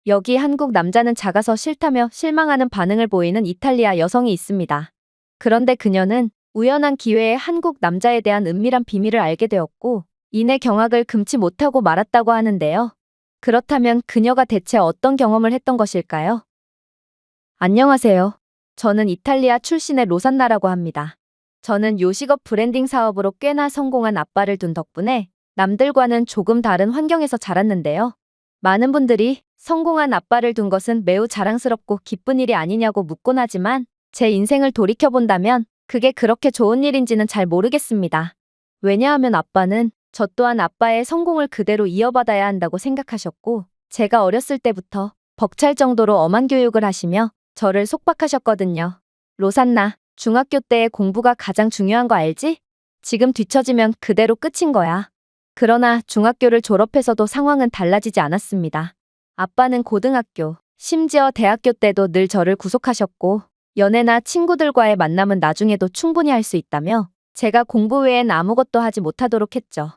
여기 한국 남자는 작아서 싫다며 실망하는 반응을 보이는 이탈리아 여성이 있습니다. 그런데 그녀는 우연한 기회에 한국 남자에 대한 은밀한 비밀을 알게 되었고, 이내 경악을 금치 못하고 말았다고 하는데요. 그렇다면 그녀가 대체 어떤 경험을 했던 것일까요? 안녕하세요. 저는 이탈리아 출신의 로산나라고 합니다. 저는 요식업 브랜딩 사업으로 꽤나 성공한 아빠를 둔 덕분에 남들과는 조금 다른 환경에서 자랐는데요. 많은 분들이 성공한 아빠를 둔 것은 매우 자랑스럽고 기쁜 일이 아니냐고 묻곤 하지만 제 인생을 돌이켜본다면 그게 그렇게 좋은 일인지는 잘 모르겠습니다. 왜냐하면 아빠는 저 또한 아빠의 성공을 그대로 이어받아야 한다고 생각하셨고, 제가 어렸을 때부터 벅찰 정도로 엄한 교육을 하시며 저를 속박하셨거든요. 로산나, 중학교 때의 공부가 가장 중요한 거 알지? 지금 뒤처지면 그대로 끝인 거야. 그러나 중학교를 졸업해서도 상황은 달라지지 않았습니다. 아빠는 고등학교, 심지어 대학교 때도 늘 저를 구속하셨고, 연애나 친구들과의 만남은 나중에도 충분히 할 수 있다며 제가 공부 외엔 아무것도 하지 못하도록 했죠.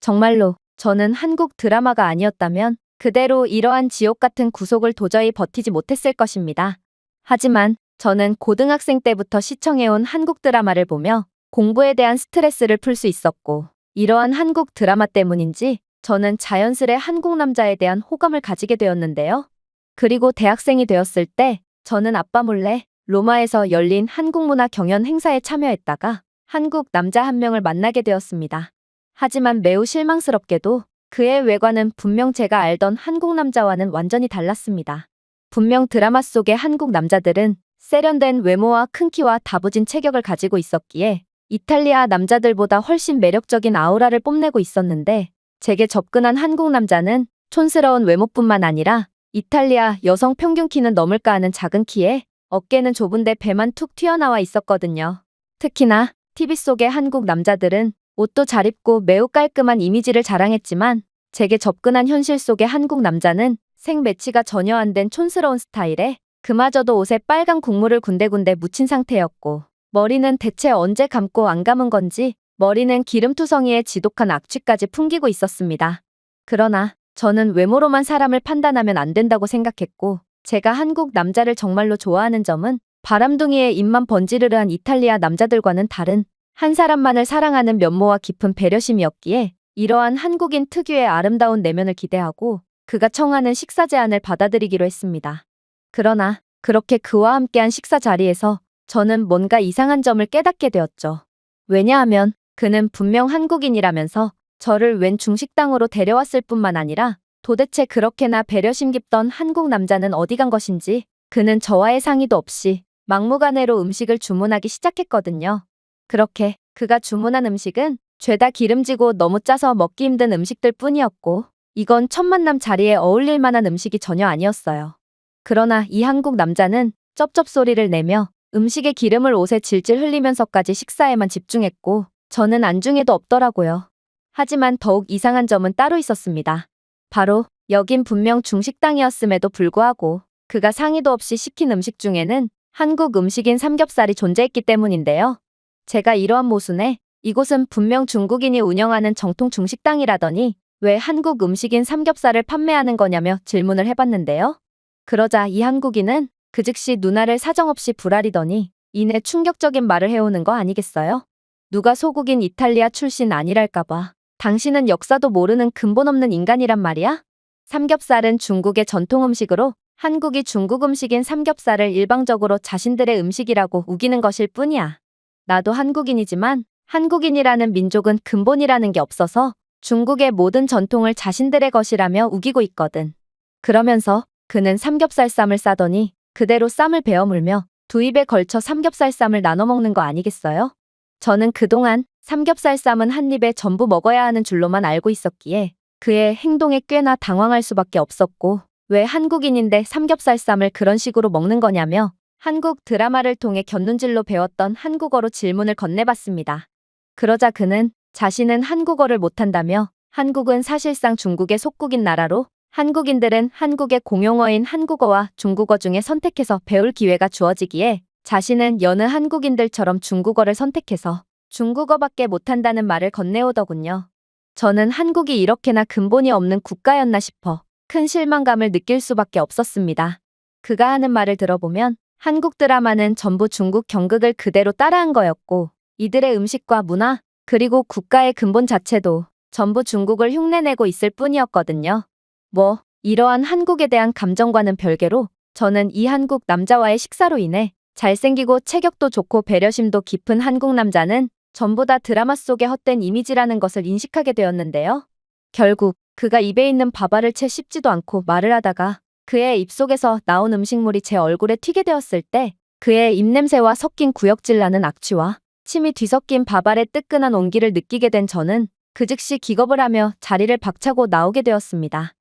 정말로 저는 한국 드라마가 아니었다면 그대로 이러한 지옥 같은 구속을 도저히 버티지 못했을 것입니다. 하지만 저는 고등학생 때부터 시청해온 한국 드라마를 보며 공부에 대한 스트레스를 풀 수 있었고, 이러한 한국 드라마 때문인지 저는 자연스레 한국 남자에 대한 호감을 가지게 되었는데요. 그리고 대학생이 되었을 때 저는 아빠 몰래 로마에서 열린 한국문화 경연 행사에 참여했다가 한국 남자 한 명을 만나게 되었습니다. 하지만 매우 실망스럽게도 그의 외관은 분명 제가 알던 한국 남자와는 완전히 달랐습니다. 분명 드라마 속의 한국 남자들은 세련된 외모와 큰 키와 다부진 체격을 가지고 있었기에 이탈리아 남자들보다 훨씬 매력적인 아우라를 뽐내고 있었는데, 제게 접근한 한국 남자는 촌스러운 외모뿐만 아니라 이탈리아 여성 평균 키는 넘을까 하는 작은 키에 어깨는 좁은데 배만 툭 튀어나와 있었거든요. 특히나 TV 속의 한국 남자들은 옷도 잘 입고 매우 깔끔한 이미지를 자랑했지만, 제게 접근한 현실 속의 한국 남자는 생매치가 전혀 안 된 촌스러운 스타일에 그마저도 옷에 빨간 국물을 군데군데 묻힌 상태였고, 머리는 대체 언제 감고 안 감은 건지 머리는 기름투성이에 지독한 악취까지 풍기고 있었습니다. 그러나 저는 외모로만 사람을 판단하면 안 된다고 생각했고, 제가 한국 남자를 정말로 좋아하는 점은 바람둥이의 입만 번지르르한 이탈리아 남자들과는 다른 한 사람만을 사랑하는 면모와 깊은 배려심이었기에, 이러한 한국인 특유의 아름다운 내면을 기대하고 그가 청하는 식사 제안을 받아들이기로 했습니다. 그러나 그렇게 그와 함께한 식사 자리에서 저는 뭔가 이상한 점을 깨닫게 되었죠. 왜냐하면 그는 분명 한국인이라면서 저를 웬 중식당으로 데려왔을 뿐만 아니라 도대체 그렇게나 배려심 깊던 한국 남자는 어디 간 것인지 그는 저와의 상의도 없이 막무가내로 음식을 주문하기 시작했거든요. 그렇게 그가 주문한 음식은 죄다 기름지고 너무 짜서 먹기 힘든 음식들 뿐이었고, 이건 첫 만남 자리에 어울릴 만한 음식이 전혀 아니었어요. 그러나 이 한국 남자는 쩝쩝 소리를 내며 음식의 기름을 옷에 질질 흘리면서까지 식사에만 집중했고, 저는 안중에도 없더라고요. 하지만 더욱 이상한 점은 따로 있었습니다. 바로 여긴 분명 중식당이었음에도 불구하고 그가 상의도 없이 시킨 음식 중에는 한국 음식인 삼겹살이 존재했기 때문인데요. 제가 이러한 모순에 이곳은 분명 중국인이 운영하는 정통 중식당이라더니 왜 한국 음식인 삼겹살을 판매하는 거냐며 질문을 해봤는데요. 그러자 이 한국인은 그 즉시 누나를 사정없이 불아리더니 이내 충격적인 말을 해오는 거 아니겠어요? 누가 소국인 이탈리아 출신 아니랄까봐. 당신은 역사도 모르는 근본 없는 인간이란 말이야? 삼겹살은 중국의 전통 음식으로 한국이 중국 음식인 삼겹살을 일방적으로 자신들의 음식이라고 우기는 것일 뿐이야. 나도 한국인이지만 한국인이라는 민족은 근본이라는 게 없어서 중국의 모든 전통을 자신들의 것이라며 우기고 있거든. 그러면서 그는 삼겹살 쌈을 싸더니 그대로 쌈을 베어 물며 두 입에 걸쳐 삼겹살 쌈을 나눠 먹는 거 아니겠어요? 저는 그동안 삼겹살 쌈은 한 입에 전부 먹어야 하는 줄로만 알고 있었기에 그의 행동에 꽤나 당황할 수밖에 없었고, 왜 한국인인데 삼겹살 쌈을 그런 식으로 먹는 거냐며 한국 드라마를 통해 곁눈질로 배웠던 한국어로 질문을 건네봤습니다. 그러자 그는 자신은 한국어를 못한다며 한국은 사실상 중국의 속국인 나라로 한국인들은 한국의 공용어인 한국어와 중국어 중에 선택해서 배울 기회가 주어지기에 자신은 여느 한국인들처럼 중국어를 선택해서 중국어밖에 못한다는 말을 건네오더군요. 저는 한국이 이렇게나 근본이 없는 국가였나 싶어 큰 실망감을 느낄 수밖에 없었습니다. 그가 하는 말을 들어보면 한국 드라마는 전부 중국 경극을 그대로 따라한 거였고 이들의 음식과 문화, 그리고 국가의 근본 자체도 전부 중국을 흉내내고 있을 뿐이었거든요. 이러한 한국에 대한 감정과는 별개로 저는 이 한국 남자와의 식사로 인해 잘생기고 체격도 좋고 배려심도 깊은 한국 남자는 전부 다 드라마 속의 헛된 이미지라는 것을 인식하게 되었는데요. 결국 그가 입에 있는 밥알을 채 씹지도 않고 말을 하다가 그의 입속에서 나온 음식물이 제 얼굴에 튀게 되었을 때 그의 입냄새와 섞인 구역질 나는 악취와 침이 뒤섞인 밥알의 뜨끈한 온기를 느끼게 된 저는 그 즉시 기겁을 하며 자리를 박차고 나오게 되었습니다.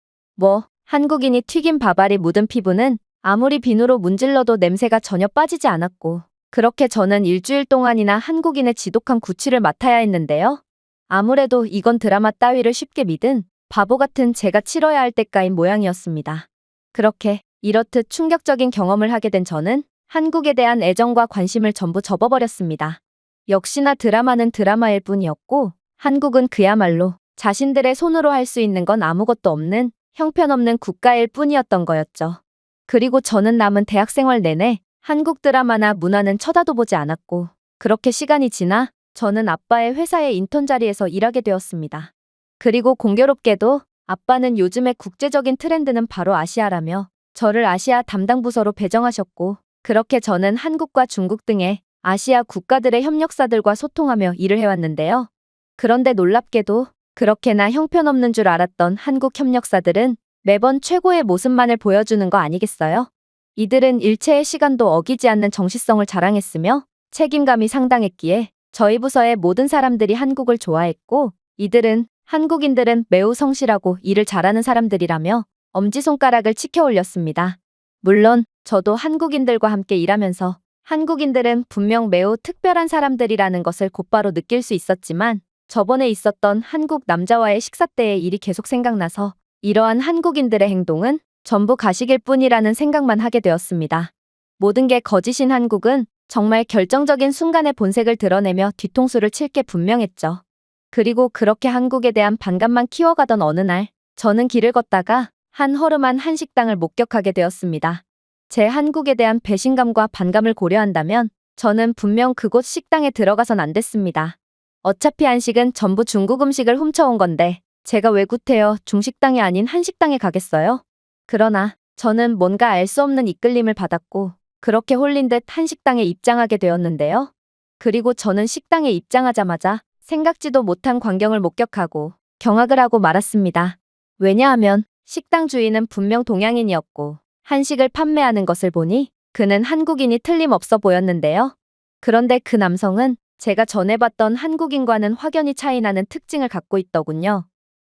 한국인이 튀긴 밥알이 묻은 피부는 아무리 비누로 문질러도 냄새가 전혀 빠지지 않았고 그렇게 저는 일주일 동안이나 한국인의 지독한 구취를 맡아야 했는데요. 아무래도 이건 드라마 따위를 쉽게 믿은 바보 같은 제가 치러야 할 대가인 모양이었습니다. 그렇게 이렇듯 충격적인 경험을 하게 된 저는 한국에 대한 애정과 관심을 전부 접어버렸습니다. 역시나 드라마는 드라마일 뿐이었고 한국은 그야말로 자신들의 손으로 할 수 있는 건 아무것도 없는 형편없는 국가일 뿐이었던 거였죠. 그리고 저는 남은 대학생활 내내 한국 드라마나 문화는 쳐다도 보지 않았고 그렇게 시간이 지나 저는 아빠의 회사의 인턴 자리에서 일하게 되었습니다. 그리고 공교롭게도 아빠는 요즘의 국제적인 트렌드는 바로 아시아라며 저를 아시아 담당 부서로 배정하셨고 그렇게 저는 한국과 중국 등의 아시아 국가들의 협력사들과 소통하며 일을 해왔는데요. 그런데 놀랍게도 그렇게나 형편없는 줄 알았던 한국 협력사들은 매번 최고의 모습만을 보여주는 거 아니겠어요? 이들은 일체의 시간도 어기지 않는 정시성을 자랑했으며 책임감이 상당했기에 저희 부서의 모든 사람들이 한국을 좋아했고 이들은 한국인들은 매우 성실하고 일을 잘하는 사람들이라며 엄지손가락을 치켜 올렸습니다. 물론 저도 한국인들과 함께 일하면서 한국인들은 분명 매우 특별한 사람들이라는 것을 곧바로 느낄 수 있었지만 저번에 있었던 한국 남자와의 식사 때의 일이 계속 생각나서 이러한 한국인들의 행동은 전부 가식일 뿐이라는 생각만 하게 되었습니다. 모든 게 거짓인 한국은 정말 결정적인 순간에 본색을 드러내며 뒤통수를 칠 게 분명했죠. 그리고 그렇게 한국에 대한 반감만 키워가던 어느 날 저는 길을 걷다가 한 허름한 한식당을 목격하게 되었습니다. 제 한국에 대한 배신감과 반감을 고려한다면 저는 분명 그곳 식당에 들어가선 안 됐습니다. 어차피 한식은 전부 중국 음식을 훔쳐온 건데 제가 왜 구태여 중식당이 아닌 한식당에 가겠어요? 그러나 저는 뭔가 알 수 없는 이끌림을 받았고 그렇게 홀린 듯 한식당에 입장하게 되었는데요. 그리고 저는 식당에 입장하자마자 생각지도 못한 광경을 목격하고 경악을 하고 말았습니다. 왜냐하면 식당 주인은 분명 동양인이었고 한식을 판매하는 것을 보니 그는 한국인이 틀림없어 보였는데요. 그런데 그 남성은 제가 전에 봤던 한국인과는 확연히 차이나는 특징을 갖고 있더군요.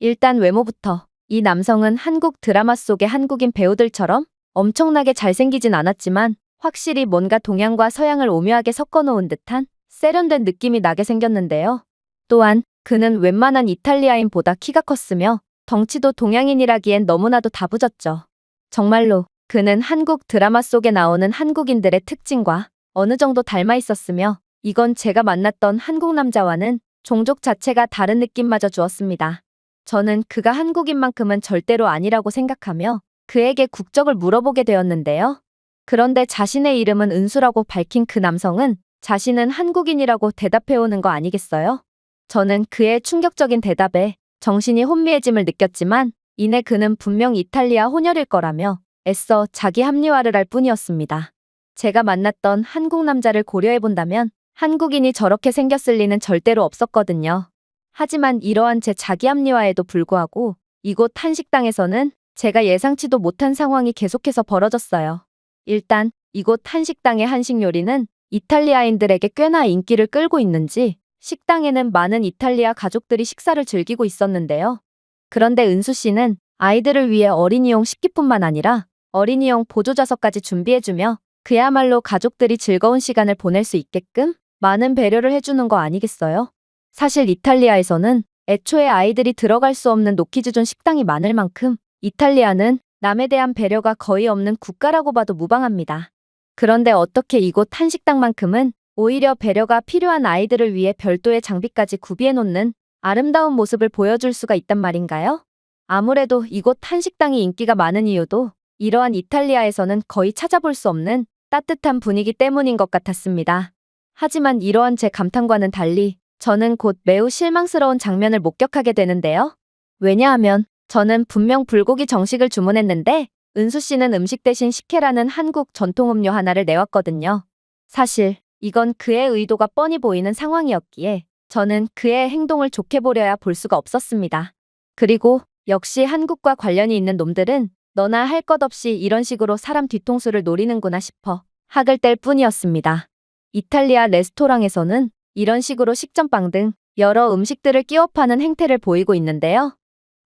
일단 외모부터 이 남성은 한국 드라마 속의 한국인 배우들처럼 엄청나게 잘생기진 않았지만 확실히 뭔가 동양과 서양을 오묘하게 섞어놓은 듯한 세련된 느낌이 나게 생겼는데요. 또한 그는 웬만한 이탈리아인보다 키가 컸으며 덩치도 동양인이라기엔 너무나도 다부졌죠. 정말로 그는 한국 드라마 속에 나오는 한국인들의 특징과 어느 정도 닮아 있었으며 이건 제가 만났던 한국 남자와는 종족 자체가 다른 느낌마저 주었습니다. 저는 그가 한국인만큼은 절대로 아니라고 생각하며 그에게 국적을 물어보게 되었는데요. 그런데 자신의 이름은 은수라고 밝힌 그 남성은 자신은 한국인이라고 대답해오는 거 아니겠어요? 저는 그의 충격적인 대답에 정신이 혼미해짐을 느꼈지만 이내 그는 분명 이탈리아 혼혈일 거라며 애써 자기 합리화를 할 뿐이었습니다. 제가 만났던 한국 남자를 고려해본다면 한국인이 저렇게 생겼을 리는 절대로 없었거든요. 하지만 이러한 제 자기 합리화에도 불구하고 이곳 한식당에서는 제가 예상치도 못한 상황이 계속해서 벌어졌어요. 일단 이곳 한식당의 한식 요리는 이탈리아인들에게 꽤나 인기를 끌고 있는지 식당에는 많은 이탈리아 가족들이 식사를 즐기고 있었는데요. 그런데 은수 씨는 아이들을 위해 어린이용 식기뿐만 아니라 어린이용 보조좌석까지 준비해주며 그야말로 가족들이 즐거운 시간을 보낼 수 있게끔 많은 배려를 해주는 거 아니겠어요? 사실 이탈리아에서는 애초에 아이들이 들어갈 수 없는 노키즈존 식당이 많을 만큼 이탈리아는 남에 대한 배려가 거의 없는 국가라고 봐도 무방합니다. 그런데 어떻게 이곳 한식당만큼은 오히려 배려가 필요한 아이들을 위해 별도의 장비까지 구비해 놓는 아름다운 모습을 보여줄 수가 있단 말인가요? 아무래도 이곳 한식당이 인기가 많은 이유도 이러한 이탈리아에서는 거의 찾아볼 수 없는 따뜻한 분위기 때문인 것 같았습니다. 하지만 이러한 제 감탄과는 달리 저는 곧 매우 실망스러운 장면을 목격하게 되는데요. 왜냐하면 저는 분명 불고기 정식을 주문했는데 은수 씨는 음식 대신 식혜라는 한국 전통 음료 하나를 내왔거든요. 사실 이건 그의 의도가 뻔히 보이는 상황이었기에 저는 그의 행동을 좋게 보려야 볼 수가 없었습니다. 그리고 역시 한국과 관련이 있는 놈들은 너나 할 것 없이 이런 식으로 사람 뒤통수를 노리는구나 싶어 학을 뗄 뿐이었습니다. 이탈리아 레스토랑에서는 이런 식으로 식전빵 등 여러 음식들을 끼워 파는 행태를 보이고 있는데요.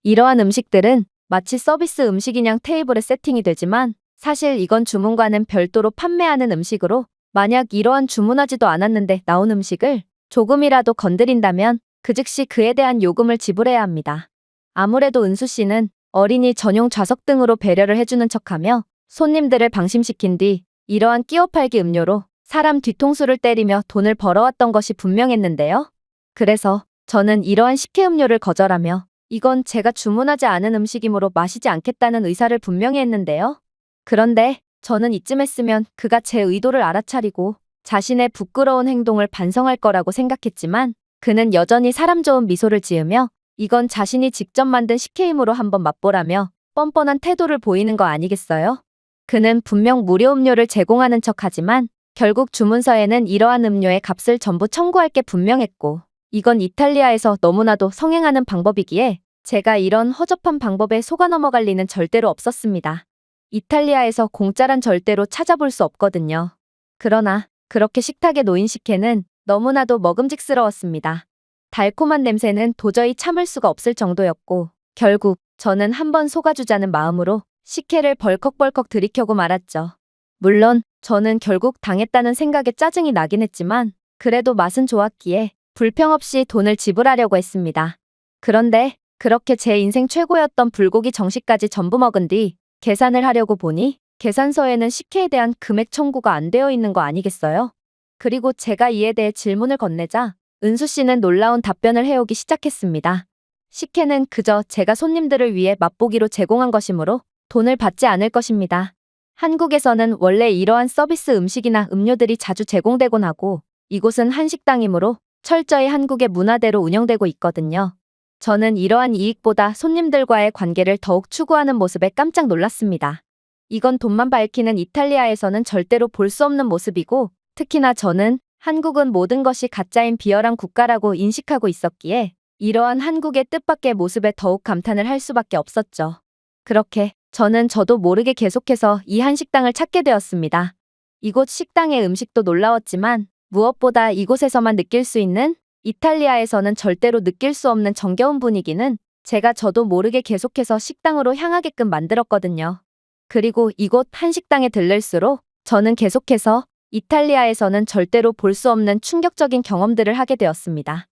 이러한 음식들은 마치 서비스 음식이냥 테이블에 세팅이 되지만 사실 이건 주문과는 별도로 판매하는 음식으로 만약 이러한 주문하지도 않았는데 나온 음식을 조금이라도 건드린다면 그 즉시 그에 대한 요금을 지불해야 합니다. 아무래도 은수 씨는 어린이 전용 좌석 등으로 배려를 해주는 척하며 손님들을 방심시킨 뒤 이러한 끼워 팔기 음료로 사람 뒤통수를 때리며 돈을 벌어왔던 것이 분명했는데요. 그래서 저는 이러한 식혜 음료를 거절하며 이건 제가 주문하지 않은 음식이므로 마시지 않겠다는 의사를 분명히 했는데요. 그런데 저는 이쯤 했으면 그가 제 의도를 알아차리고 자신의 부끄러운 행동을 반성할 거라고 생각했지만 그는 여전히 사람 좋은 미소를 지으며 이건 자신이 직접 만든 식혜이므로 한번 맛보라며 뻔뻔한 태도를 보이는 거 아니겠어요? 그는 분명 무료 음료를 제공하는 척하지만 결국 주문서에는 이러한 음료의 값을 전부 청구할 게 분명했고 이건 이탈리아에서 너무나도 성행하는 방법이기에 제가 이런 허접한 방법에 속아 넘어갈 리는 절대로 없었습니다. 이탈리아에서 공짜란 절대로 찾아볼 수 없거든요. 그러나 그렇게 식탁에 놓인 식혜는 너무나도 먹음직스러웠습니다. 달콤한 냄새는 도저히 참을 수가 없을 정도였고 결국 저는 한번 속아주자는 마음으로 식혜를 벌컥벌컥 들이켜고 말았죠. 물론 저는 결국 당했다는 생각에 짜증이 나긴 했지만 그래도 맛은 좋았기에 불평 없이 돈을 지불하려고 했습니다. 그런데 그렇게 제 인생 최고였던 불고기 정식까지 전부 먹은 뒤 계산을 하려고 보니 계산서에는 식혜에 대한 금액 청구가 안 되어 있는 거 아니겠어요? 그리고 제가 이에 대해 질문을 건네자 은수 씨는 놀라운 답변을 해오기 시작했습니다. 식혜는 그저 제가 손님들을 위해 맛보기로 제공한 것이므로 돈을 받지 않을 것입니다. 한국에서는 원래 이러한 서비스 음식이나 음료들이 자주 제공되곤 하고 이곳은 한식당이므로 철저히 한국의 문화대로 운영되고 있거든요. 저는 이러한 이익보다 손님들과의 관계를 더욱 추구하는 모습에 깜짝 놀랐습니다. 이건 돈만 밝히는 이탈리아에서는 절대로 볼 수 없는 모습이고 특히나 저는 한국은 모든 것이 가짜인 비열한 국가라고 인식하고 있었기에 이러한 한국의 뜻밖의 모습에 더욱 감탄을 할 수밖에 없었죠. 그렇게 저는 저도 모르게 계속해서 이 한식당을 찾게 되었습니다. 이곳 식당의 음식도 놀라웠지만 무엇보다 이곳에서만 느낄 수 있는 이탈리아에서는 절대로 느낄 수 없는 정겨운 분위기는 제가 저도 모르게 계속해서 식당으로 향하게끔 만들었거든요. 그리고 이곳 한식당에 들를수록 저는 계속해서 이탈리아에서는 절대로 볼 수 없는 충격적인 경험들을 하게 되었습니다.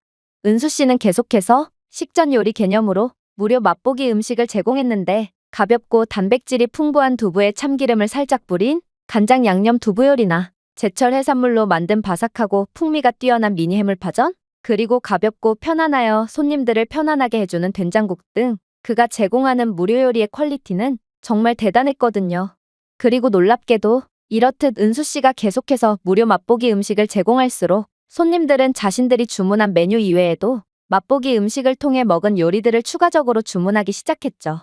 은수 씨는 계속해서 식전 요리 개념으로 무료 맛보기 음식을 제공했는데 가볍고 단백질이 풍부한 두부에 참기름을 살짝 뿌린 간장 양념 두부 요리나 제철 해산물로 만든 바삭하고 풍미가 뛰어난 미니 해물파전, 그리고 가볍고 편안하여 손님들을 편안하게 해주는 된장국 등 그가 제공하는 무료 요리의 퀄리티는 정말 대단했거든요. 그리고 놀랍게도 이렇듯 은수 씨가 계속해서 무료 맛보기 음식을 제공할수록 손님들은 자신들이 주문한 메뉴 이외에도 맛보기 음식을 통해 먹은 요리들을 추가적으로 주문하기 시작했죠.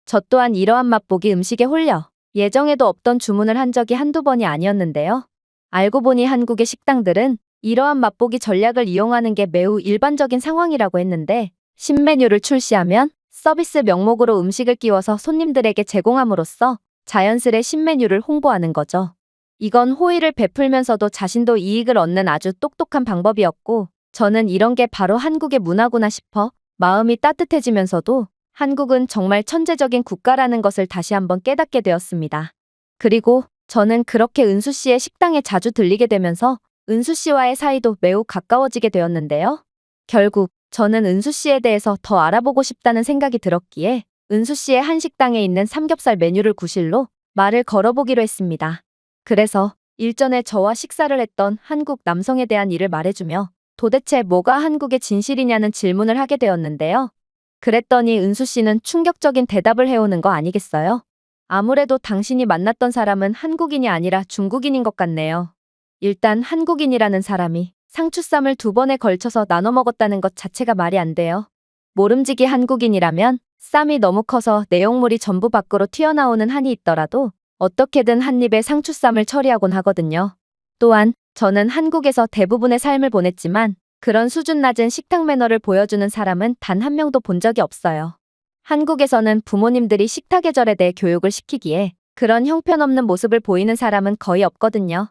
저 또한 이러한 맛보기 음식에 홀려 예정에도 없던 주문을 한 적이 한두 번이 아니었는데요. 알고 보니 한국의 식당들은 이러한 맛보기 전략을 이용하는 게 매우 일반적인 상황이라고 했는데 신메뉴를 출시하면 서비스 명목으로 음식을 끼워서 손님들에게 제공함으로써 자연스레 신메뉴를 홍보하는 거죠. 이건 호의를 베풀면서도 자신도 이익을 얻는 아주 똑똑한 방법이었고 저는 이런 게 바로 한국의 문화구나 싶어 마음이 따뜻해지면서도 한국은 정말 천재적인 국가라는 것을 다시 한번 깨닫게 되었습니다. 그리고 저는 그렇게 은수 씨의 식당에 자주 들리게 되면서 은수 씨와의 사이도 매우 가까워지게 되었는데요. 결국 저는 은수 씨에 대해서 더 알아보고 싶다는 생각이 들었기에 은수 씨의 한식당에 있는 삼겹살 메뉴를 구실로 말을 걸어보기로 했습니다. 그래서 일전에 저와 식사를 했던 한국 남성에 대한 일을 말해주며 도대체 뭐가 한국의 진실이냐는 질문을 하게 되었는데요. 그랬더니 은수 씨는 충격적인 대답을 해오는 거 아니겠어요? 아무래도 당신이 만났던 사람은 한국인이 아니라 중국인인 것 같네요. 일단 한국인이라는 사람이 상추쌈을 2번에 걸쳐서 나눠 먹었다는 것 자체가 말이 안 돼요. 모름지기 한국인이라면 쌈이 너무 커서 내용물이 전부 밖으로 튀어나오는 한이 있더라도 어떻게든 한 입에 상추쌈을 처리하곤 하거든요. 또한 저는 한국에서 대부분의 삶을 보냈지만 그런 수준 낮은 식탁 매너를 보여주는 사람은 단 한 명도 본 적이 없어요. 한국에서는 부모님들이 식탁 예절에 대해 교육을 시키기에 그런 형편없는 모습을 보이는 사람은 거의 없거든요.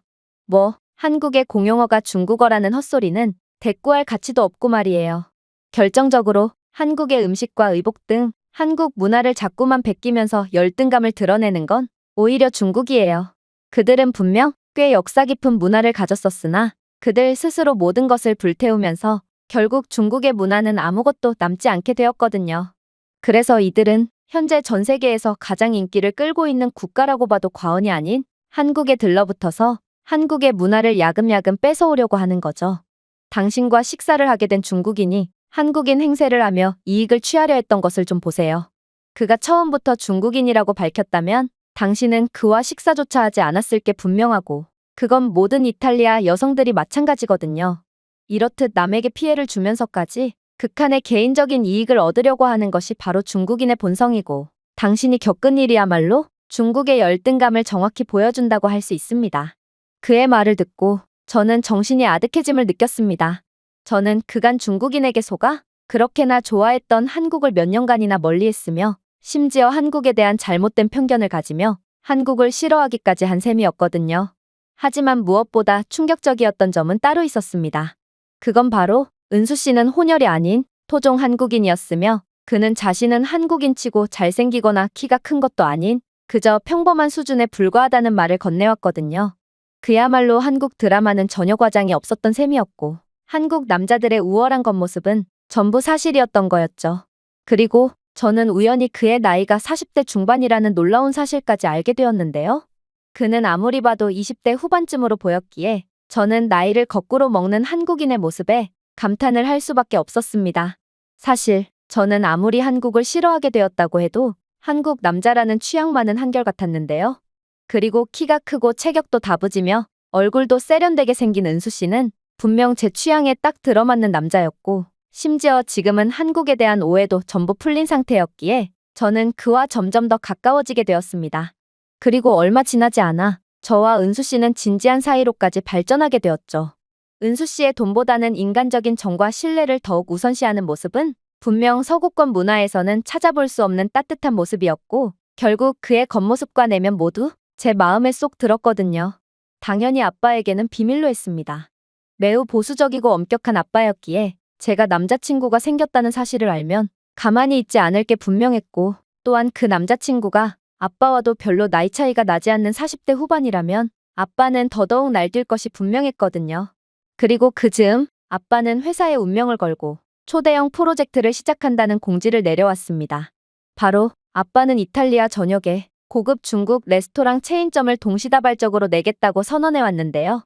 한국의 공용어가 중국어라는 헛소리는 대꾸할 가치도 없고 말이에요. 결정적으로 한국의 음식과 의복 등 한국 문화를 자꾸만 베끼면서 열등감을 드러내는 건 오히려 중국이에요. 그들은 분명 꽤 역사 깊은 문화를 가졌었으나 그들 스스로 모든 것을 불태우면서 결국 중국의 문화는 아무것도 남지 않게 되었거든요. 그래서 이들은 현재 전 세계에서 가장 인기를 끌고 있는 국가라고 봐도 과언이 아닌 한국에 들러붙어서 한국의 문화를 야금야금 뺏어오려고 하는 거죠. 당신과 식사를 하게 된 중국인이 한국인 행세를 하며 이익을 취하려 했던 것을 좀 보세요. 그가 처음부터 중국인이라고 밝혔다면 당신은 그와 식사조차 하지 않았을 게 분명하고 그건 모든 이탈리아 여성들이 마찬가지거든요. 이렇듯 남에게 피해를 주면서까지 극한의 개인적인 이익을 얻으려고 하는 것이 바로 중국인의 본성이고 당신이 겪은 일이야말로 중국의 열등감을 정확히 보여준다고 할 수 있습니다. 그의 말을 듣고 저는 정신이 아득해짐을 느꼈습니다. 저는 그간 중국인에게 속아 그렇게나 좋아했던 한국을 몇 년간이나 멀리했으며 심지어 한국에 대한 잘못된 편견을 가지며 한국을 싫어하기까지 한 셈이었거든요. 하지만 무엇보다 충격적이었던 점은 따로 있었습니다. 그건 바로 은수 씨는 혼혈이 아닌 토종 한국인이었으며 그는 자신은 한국인치고 잘생기거나 키가 큰 것도 아닌 그저 평범한 수준에 불과하다는 말을 건네왔거든요. 그야말로 한국 드라마는 전혀 과장이 없었던 셈이었고 한국 남자들의 우월한 겉모습은 전부 사실이었던 거였죠. 그리고 저는 우연히 그의 나이가 40대 중반이라는 놀라운 사실까지 알게 되었는데요. 그는 아무리 봐도 20대 후반쯤으로 보였기에 저는 나이를 거꾸로 먹는 한국인의 모습에 감탄을 할 수밖에 없었습니다. 사실 저는 아무리 한국을 싫어하게 되었다고 해도 한국 남자라는 취향만은 한결같았는데요. 그리고 키가 크고 체격도 다부지며 얼굴도 세련되게 생긴 은수 씨는 분명 제 취향에 딱 들어맞는 남자였고 심지어 지금은 한국에 대한 오해도 전부 풀린 상태였기에 저는 그와 점점 더 가까워지게 되었습니다. 그리고 얼마 지나지 않아 저와 은수 씨는 진지한 사이로까지 발전하게 되었죠. 은수 씨의 돈보다는 인간적인 정과 신뢰를 더욱 우선시하는 모습은 분명 서구권 문화에서는 찾아볼 수 없는 따뜻한 모습이었고 결국 그의 겉모습과 내면 모두 제 마음에 쏙 들었거든요. 당연히 아빠에게는 비밀로 했습니다. 매우 보수적이고 엄격한 아빠였기에 제가 남자친구가 생겼다는 사실을 알면 가만히 있지 않을 게 분명했고 또한 그 남자친구가 아빠와도 별로 나이 차이가 나지 않는 40대 후반이라면 아빠는 더더욱 날뛸 것이 분명했거든요. 그리고 그 즈음 아빠는 회사의 운명을 걸고 초대형 프로젝트를 시작한다는 공지를 내려왔습니다. 바로 아빠는 이탈리아 전역에 고급 중국 레스토랑 체인점을 동시다발적으로 내겠다고 선언해 왔는데요.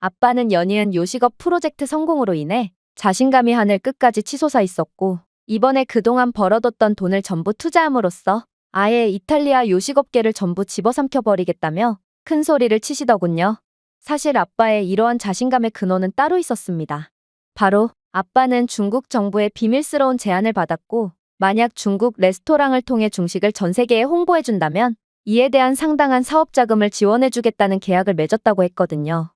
아빠는 연이은 요식업 프로젝트 성공으로 인해 자신감이 하늘 끝까지 치솟아 있었고 이번에 그동안 벌어뒀던 돈을 전부 투자함으로써 아예 이탈리아 요식업계를 전부 집어삼켜버리겠다며 큰 소리를 치시더군요. 사실 아빠의 이러한 자신감의 근원은 따로 있었습니다. 바로 아빠는 중국 정부의 비밀스러운 제안을 받았고 만약 중국 레스토랑을 통해 중식을 전 세계에 홍보해준다면 이에 대한 상당한 사업 자금을 지원해주겠다는 계약을 맺었다고 했거든요.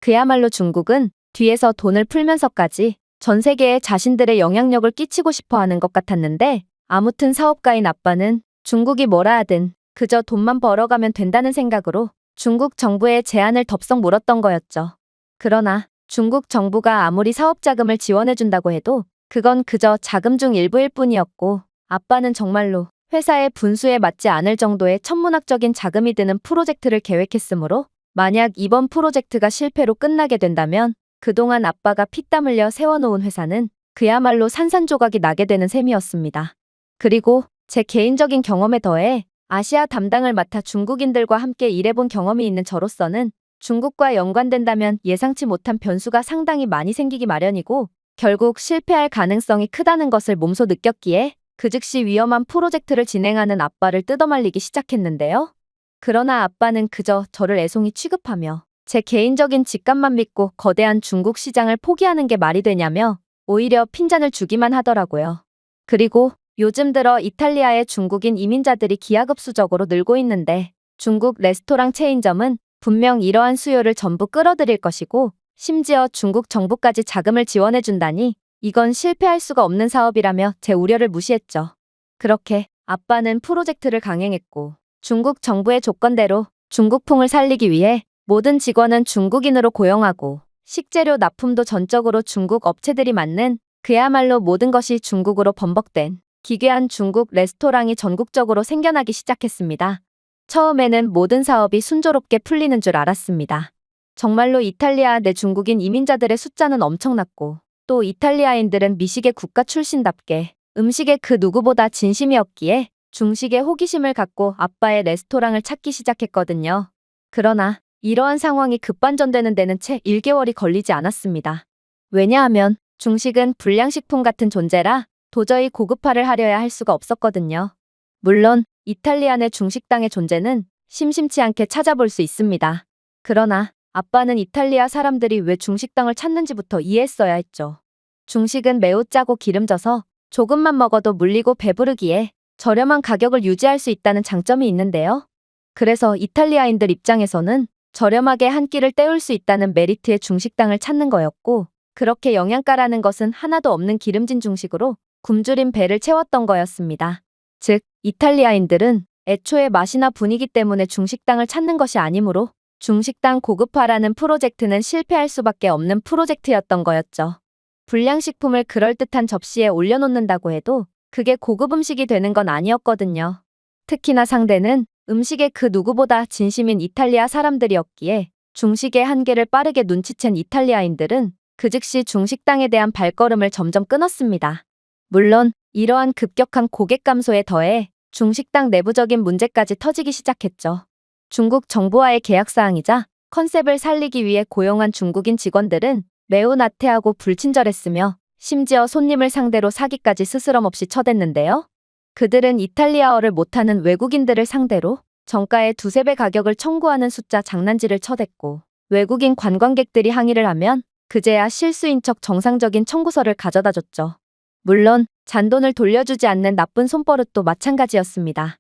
그야말로 중국은 뒤에서 돈을 풀면서까지 전 세계에 자신들의 영향력을 끼치고 싶어 하는 것 같았는데 아무튼 사업가인 아빠는 중국이 뭐라 하든 그저 돈만 벌어가면 된다는 생각으로 중국 정부의 제안을 덥석 물었던 거였죠. 그러나 중국 정부가 아무리 사업 자금을 지원해준다고 해도 그건 그저 자금 중 일부일 뿐이었고 아빠는 정말로 회사의 분수에 맞지 않을 정도의 천문학적인 자금이 드는 프로젝트를 계획했으므로 만약 이번 프로젝트가 실패로 끝나게 된다면 그동안 아빠가 피땀 흘려 세워놓은 회사는 그야말로 산산조각이 나게 되는 셈이었습니다. 그리고 제 개인적인 경험에 더해 아시아 담당을 맡아 중국인들과 함께 일해본 경험이 있는 저로서는 중국과 연관된다면 예상치 못한 변수가 상당히 많이 생기기 마련이고 결국 실패할 가능성이 크다는 것을 몸소 느꼈기에 그 즉시 위험한 프로젝트를 진행하는 아빠를 뜯어말리기 시작했는데요. 그러나 아빠는 그저 저를 애송이 취급하며 제 개인적인 직감만 믿고 거대한 중국 시장을 포기하는 게 말이 되냐며 오히려 핀잔을 주기만 하더라고요. 그리고 요즘 들어 이탈리아의 중국인 이민자들이 기하급수적으로 늘고 있는데 중국 레스토랑 체인점은 분명 이러한 수요를 전부 끌어들일 것이고 심지어 중국 정부까지 자금을 지원해준다니 이건 실패할 수가 없는 사업이라며 제 우려를 무시했죠. 그렇게 아빠는 프로젝트를 강행했고 중국 정부의 조건대로 중국풍을 살리기 위해 모든 직원은 중국인으로 고용하고 식재료 납품도 전적으로 중국 업체들이 맡는 그야말로 모든 것이 중국으로 번복된 기괴한 중국 레스토랑이 전국적으로 생겨나기 시작했습니다. 처음에는 모든 사업이 순조롭게 풀리는 줄 알았습니다. 정말로 이탈리아 내 중국인 이민자들의 숫자는 엄청났고 또 이탈리아인들은 미식의 국가 출신답게 음식에 그 누구보다 진심이었기에 중식에 호기심을 갖고 아빠의 레스토랑을 찾기 시작했거든요. 그러나 이러한 상황이 급반전되는 데는 채 1개월이 걸리지 않았습니다. 왜냐하면 중식은 불량식품 같은 존재라 도저히 고급화를 하려야 할 수가 없었거든요. 물론 이탈리아 내 중식당의 존재는 심심치 않게 찾아볼 수 있습니다. 그러나 아빠는 이탈리아 사람들이 왜 중식당을 찾는지부터 이해했어야 했죠. 중식은 매우 짜고 기름져서 조금만 먹어도 물리고 배부르기에 저렴한 가격을 유지할 수 있다는 장점이 있는데요. 그래서 이탈리아인들 입장에서는 저렴하게 한 끼를 때울 수 있다는 메리트의 중식당을 찾는 거였고 그렇게 영양가라는 것은 하나도 없는 기름진 중식으로 굶주린 배를 채웠던 거였습니다. 즉, 이탈리아인들은 애초에 맛이나 분위기 때문에 중식당을 찾는 것이 아니므로 중식당 고급화라는 프로젝트는 실패할 수밖에 없는 프로젝트였던 거였죠. 불량식품을 그럴듯한 접시에 올려놓는다고 해도 그게 고급 음식이 되는 건 아니었거든요. 특히나 상대는 음식에 그 누구보다 진심인 이탈리아 사람들이었기에 중식의 한계를 빠르게 눈치챈 이탈리아인들은 그 즉시 중식당에 대한 발걸음을 점점 끊었습니다. 물론 이러한 급격한 고객 감소에 더해 중식당 내부적인 문제까지 터지기 시작했죠. 중국 정부와의 계약사항이자 컨셉을 살리기 위해 고용한 중국인 직원들은 매우 나태하고 불친절했으며 심지어 손님을 상대로 사기까지 스스럼없이 쳐댔는데요. 그들은 이탈리아어를 못하는 외국인들을 상대로 정가의 2~3배 가격을 청구하는 숫자 장난질을 쳐댔고 외국인 관광객들이 항의를 하면 그제야 실수인 척 정상적인 청구서를 가져다 줬죠. 물론 잔돈을 돌려주지 않는 나쁜 손버릇도 마찬가지였습니다.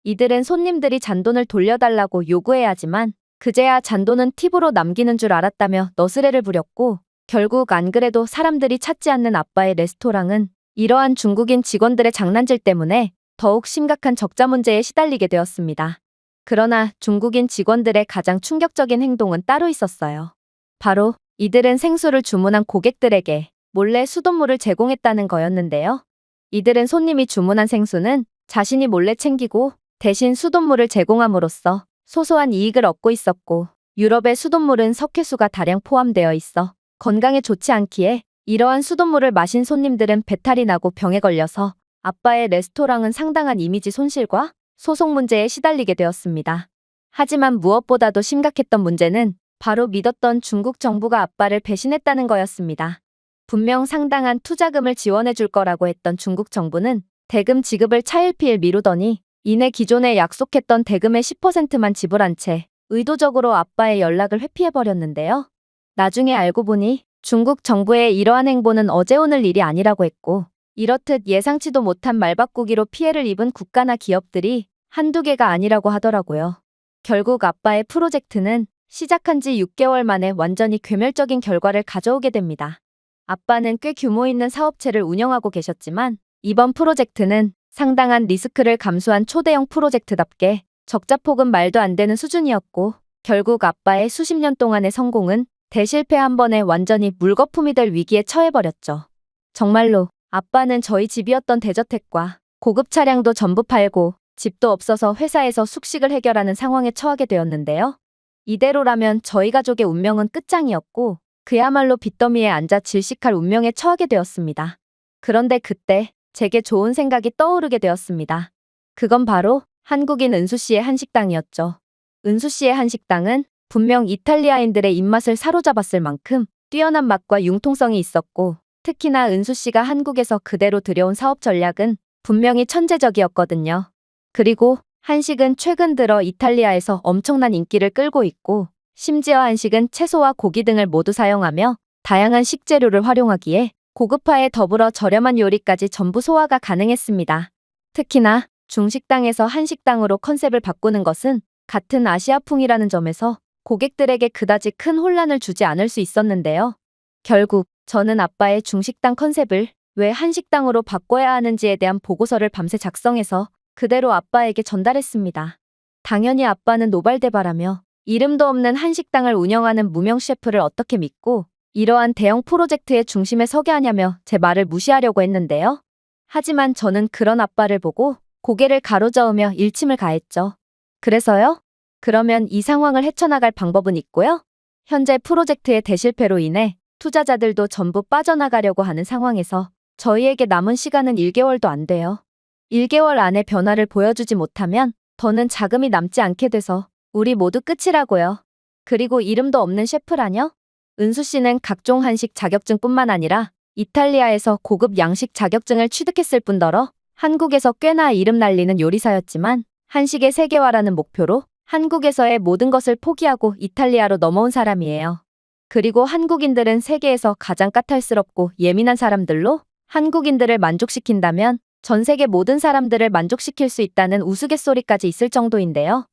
이들은 손님들이 잔돈을 돌려달라고 요구해야지만 그제야 잔돈은 팁으로 남기는 줄 알았다며 너스레를 부렸고 결국 안 그래도 사람들이 찾지 않는 아빠의 레스토랑은 이러한 중국인 직원들의 장난질 때문에 더욱 심각한 적자 문제에 시달리게 되었습니다. 그러나 중국인 직원들의 가장 충격적인 행동은 따로 있었어요. 바로 이들은 생수를 주문한 고객들에게 몰래 수돗물을 제공했다는 거였는데요. 이들은 손님이 주문한 생수는 자신이 몰래 챙기고 대신 수돗물을 제공함으로써 소소한 이익을 얻고 있었고 유럽의 수돗물은 석회수가 다량 포함되어 있어 건강에 좋지 않기에 이러한 수돗물을 마신 손님들은 배탈이 나고 병에 걸려서 아빠의 레스토랑은 상당한 이미지 손실과 소송 문제에 시달리게 되었습니다. 하지만 무엇보다도 심각했던 문제는 바로 믿었던 중국 정부가 아빠를 배신했다는 거였습니다. 분명 상당한 투자금을 지원해 줄 거라고 했던 중국 정부는 대금 지급을 차일피일 미루더니 이내 기존에 약속했던 대금의 10%만 지불한 채 의도적으로 아빠의 연락을 회피해버렸는데요. 나중에 알고 보니 중국 정부의 이러한 행보는 어제 오늘 일이 아니라고 했고 이렇듯 예상치도 못한 말바꾸기로 피해를 입은 국가나 기업들이 한두 개가 아니라고 하더라고요. 결국 아빠의 프로젝트는 시작한 지 6개월 만에 완전히 괴멸적인 결과를 가져오게 됩니다. 아빠는 꽤 규모 있는 사업체를 운영하고 계셨지만 이번 프로젝트는 상당한 리스크를 감수한 초대형 프로젝트답게 적자폭은 말도 안 되는 수준이었고 결국 아빠의 수십 년 동안의 성공은 대실패 한 번에 완전히 물거품이 될 위기에 처해버렸죠. 정말로 아빠는 저희 집이었던 대저택과 고급 차량도 전부 팔고 집도 없어서 회사에서 숙식을 해결하는 상황에 처하게 되었는데요. 이대로라면 저희 가족의 운명은 끝장이었고 그야말로 빚더미에 앉아 질식할 운명에 처하게 되었습니다. 그런데 그때 제게 좋은 생각이 떠오르게 되었습니다. 그건 바로 한국인 은수 씨의 한식당이었죠. 은수 씨의 한식당은 분명 이탈리아인들의 입맛을 사로잡았을 만큼 뛰어난 맛과 융통성이 있었고 특히나 은수 씨가 한국에서 그대로 들여온 사업 전략은 분명히 천재적이었거든요. 그리고 한식은 최근 들어 이탈리아에서 엄청난 인기를 끌고 있고, 심지어 한식은 채소와 고기 등을 모두 사용하며 다양한 식재료를 활용하기에 고급화에 더불어 저렴한 요리까지 전부 소화가 가능했습니다. 특히나 중식당에서 한식당으로 컨셉을 바꾸는 것은 같은 아시아풍이라는 점에서 고객들에게 그다지 큰 혼란을 주지 않을 수 있었는데요. 결국 저는 아빠의 중식당 컨셉을 왜 한식당으로 바꿔야 하는지에 대한 보고서를 밤새 작성해서 그대로 아빠에게 전달했습니다. 당연히 아빠는 노발대발하며 이름도 없는 한식당을 운영하는 무명 셰프를 어떻게 믿고 이러한 대형 프로젝트의 중심에 서게 하냐며 제 말을 무시하려고 했는데요. 하지만 저는 그런 아빠를 보고 고개를 가로저으며 일침을 가했죠. 그래서요? 그러면 이 상황을 헤쳐나갈 방법은 있고요. 현재 프로젝트의 대실패로 인해 투자자들도 전부 빠져나가려고 하는 상황에서 저희에게 남은 시간은 1개월도 안 돼요. 1개월 안에 변화를 보여주지 못하면 더는 자금이 남지 않게 돼서 우리 모두 끝이라고요. 그리고 이름도 없는 셰프라뇨? 은수 씨는 각종 한식 자격증뿐만 아니라 이탈리아에서 고급 양식 자격증을 취득했을 뿐더러 한국에서 꽤나 이름 날리는 요리사였지만 한식의 세계화라는 목표로 한국에서의 모든 것을 포기하고 이탈리아로 넘어온 사람이에요. 그리고 한국인들은 세계에서 가장 까탈스럽고 예민한 사람들로 한국인들을 만족시킨다면 전 세계 모든 사람들을 만족시킬 수 있다는 우스갯소리까지 있을 정도인데요.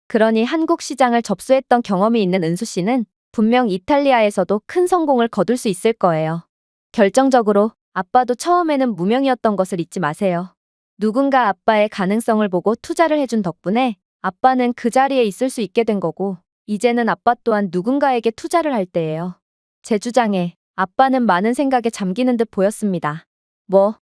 그러니 한국 시장을 접수했던 경험이 있는 은수 씨는 분명 이탈리아에서도 큰 성공을 거둘 수 있을 거예요. 결정적으로 아빠도 처음에는 무명이었던 것을 잊지 마세요. 누군가 아빠의 가능성을 보고 투자를 해준 덕분에 아빠는 그 자리에 있을 수 있게 된 거고, 이제는 아빠 또한 누군가에게 투자를 할 때예요. 제 주장에 아빠는 많은 생각에 잠기는 듯 보였습니다.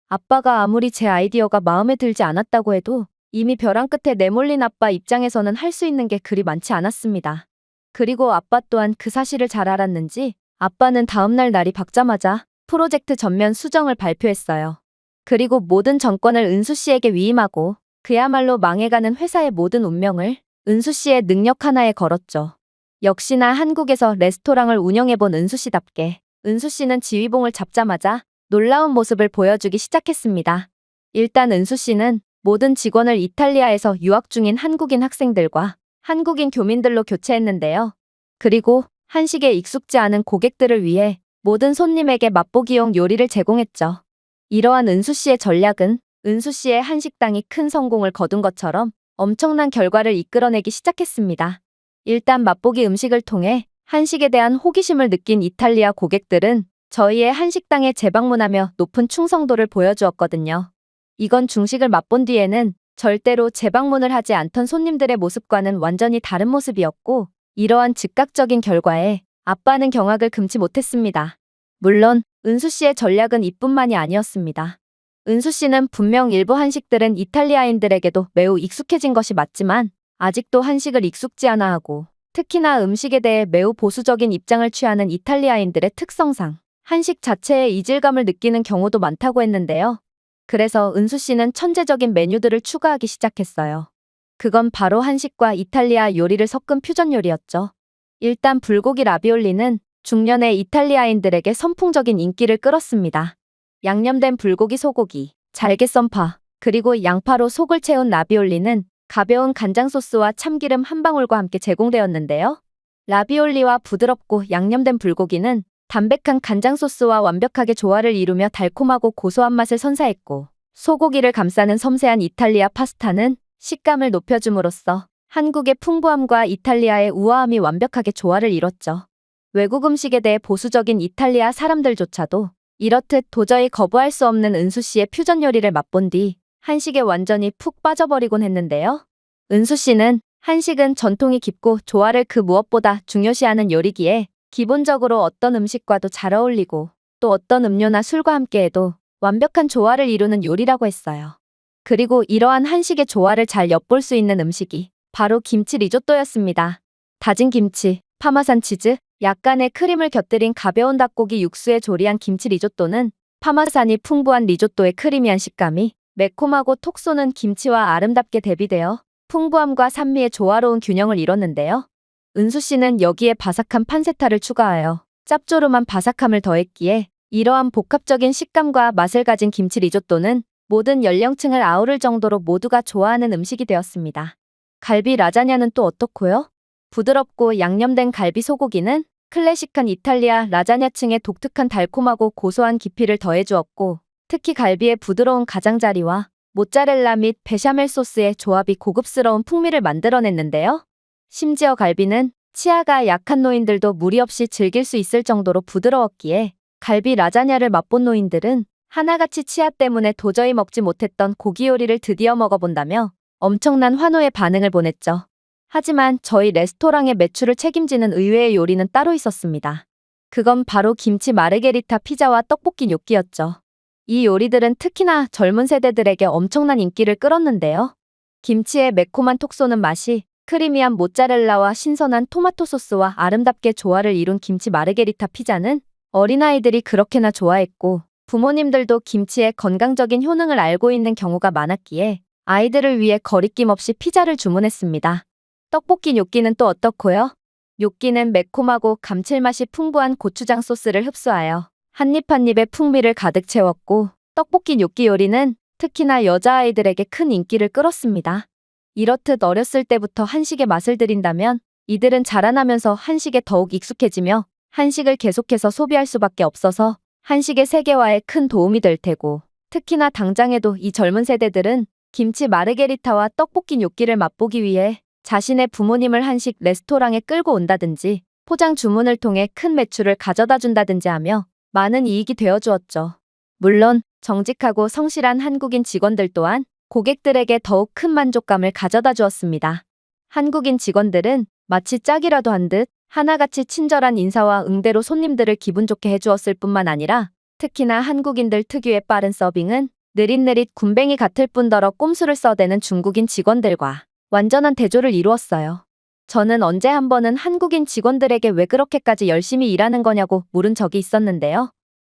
아빠가 아무리 제 아이디어가 마음에 들지 않았다고 해도 이미 벼랑 끝에 내몰린 아빠 입장에서는 할 수 있는 게 그리 많지 않았습니다. 그리고 아빠 또한 그 사실을 잘 알았는지 아빠는 다음날 날이 밝자마자 프로젝트 전면 수정을 발표했어요. 그리고 모든 정권을 은수 씨에게 위임하고 그야말로 망해가는 회사의 모든 운명을 은수 씨의 능력 하나에 걸었죠. 역시나 한국에서 레스토랑을 운영해본 은수 씨답게 은수 씨는 지휘봉을 잡자마자 놀라운 모습을 보여주기 시작했습니다. 일단 은수 씨는 모든 직원을 이탈리아에서 유학 중인 한국인 학생들과 한국인 교민들로 교체했는데요. 그리고 한식에 익숙지 않은 고객들을 위해 모든 손님에게 맛보기용 요리를 제공했죠. 이러한 은수 씨의 전략은 은수 씨의 한식당이 큰 성공을 거둔 것처럼 엄청난 결과를 이끌어내기 시작했습니다. 일단 맛보기 음식을 통해 한식에 대한 호기심을 느낀 이탈리아 고객들은 저희의 한식당에 재방문하며 높은 충성도를 보여주었거든요. 이건 중식을 맛본 뒤에는 절대로 재방문을 하지 않던 손님들의 모습과는 완전히 다른 모습이었고, 이러한 즉각적인 결과에 아빠는 경악을 금치 못했습니다. 물론 은수 씨의 전략은 이뿐만이 아니었습니다. 은수 씨는 분명 일부 한식들은 이탈리아인들에게도 매우 익숙해진 것이 맞지만 아직도 한식을 익숙지 않아 하고, 특히나 음식에 대해 매우 보수적인 입장을 취하는 이탈리아인들의 특성상 한식 자체에 이질감을 느끼는 경우도 많다고 했는데요. 그래서 은수 씨는 천재적인 메뉴들을 추가하기 시작했어요. 그건 바로 한식과 이탈리아 요리를 섞은 퓨전 요리였죠. 일단 불고기 라비올리는 중년의 이탈리아인들에게 선풍적인 인기를 끌었습니다. 양념된 불고기 소고기, 잘게 썬 파, 그리고 양파로 속을 채운 라비올리는 가벼운 간장 소스와 참기름 한 방울과 함께 제공되었는데요. 라비올리와 부드럽고 양념된 불고기는 담백한 간장 소스와 완벽하게 조화를 이루며 달콤하고 고소한 맛을 선사했고, 소고기를 감싸는 섬세한 이탈리아 파스타는 식감을 높여줌으로써 한국의 풍부함과 이탈리아의 우아함이 완벽하게 조화를 이뤘죠. 외국 음식에 대해 보수적인 이탈리아 사람들조차도 이렇듯 도저히 거부할 수 없는 은수 씨의 퓨전 요리를 맛본 뒤 한식에 완전히 푹 빠져버리곤 했는데요. 은수 씨는 한식은 전통이 깊고 조화를 그 무엇보다 중요시하는 요리기에 기본적으로 어떤 음식과도 잘 어울리고 또 어떤 음료나 술과 함께해도 완벽한 조화를 이루는 요리라고 했어요. 그리고 이러한 한식의 조화를 잘 엿볼 수 있는 음식이 바로 김치 리조또였습니다. 다진 김치, 파마산 치즈, 약간의 크림을 곁들인 가벼운 닭고기 육수에 조리한 김치 리조또는 파마산이 풍부한 리조또의 크리미한 식감이 매콤하고 톡 쏘는 김치와 아름답게 대비되어 풍부함과 산미의 조화로운 균형을 이뤘는데요. 은수 씨는 여기에 바삭한 판세타를 추가하여 짭조름한 바삭함을 더했기에 이러한 복합적인 식감과 맛을 가진 김치 리조또는 모든 연령층을 아우를 정도로 모두가 좋아하는 음식이 되었습니다. 갈비 라자냐는 또 어떻고요? 부드럽고 양념된 갈비 소고기는 클래식한 이탈리아 라자냐층의 독특한 달콤하고 고소한 깊이를 더해주었고, 특히 갈비의 부드러운 가장자리와 모짜렐라 및 베샤멜 소스의 조합이 고급스러운 풍미를 만들어냈는데요. 심지어 갈비는 치아가 약한 노인들도 무리 없이 즐길 수 있을 정도로 부드러웠기에 갈비 라자냐를 맛본 노인들은 하나같이 치아 때문에 도저히 먹지 못했던 고기 요리를 드디어 먹어본다며 엄청난 환호의 반응을 보냈죠. 하지만 저희 레스토랑의 매출을 책임지는 의외의 요리는 따로 있었습니다. 그건 바로 김치 마르게리타 피자와 떡볶이 뇨끼였죠. 이 요리들은 특히나 젊은 세대들에게 엄청난 인기를 끌었는데요. 김치의 매콤한 톡 쏘는 맛이 크리미한 모짜렐라와 신선한 토마토 소스와 아름답게 조화를 이룬 김치 마르게리타 피자는 어린아이들이 그렇게나 좋아했고, 부모님들도 김치의 건강적인 효능을 알고 있는 경우가 많았기에 아이들을 위해 거리낌 없이 피자를 주문했습니다. 떡볶이 뇨끼는 또 어떻고요? 뇨끼는 매콤하고 감칠맛이 풍부한 고추장 소스를 흡수하여 한입 한입의 풍미를 가득 채웠고, 떡볶이 뇨끼 요리는 특히나 여자아이들에게 큰 인기를 끌었습니다. 이렇듯 어렸을 때부터 한식의 맛을 들인다면 이들은 자라나면서 한식에 더욱 익숙해지며 한식을 계속해서 소비할 수밖에 없어서 한식의 세계화에 큰 도움이 될 테고, 특히나 당장에도 이 젊은 세대들은 김치 마르게리타와 떡볶이 뇨끼를 맛보기 위해 자신의 부모님을 한식 레스토랑에 끌고 온다든지 포장 주문을 통해 큰 매출을 가져다 준다든지 하며 많은 이익이 되어주었죠. 물론 정직하고 성실한 한국인 직원들 또한 고객들에게 더욱 큰 만족감을 가져다 주었습니다. 한국인 직원들은 마치 짝이라도 한 듯 하나같이 친절한 인사와 응대로 손님들을 기분 좋게 해주었을 뿐만 아니라, 특히나 한국인들 특유의 빠른 서빙은 느릿느릿 군뱅이 같을 뿐더러 꼼수를 써대는 중국인 직원들과 완전한 대조를 이루었어요. 저는 언제 한 번은 한국인 직원들에게 왜 그렇게까지 열심히 일하는 거냐고 물은 적이 있었는데요.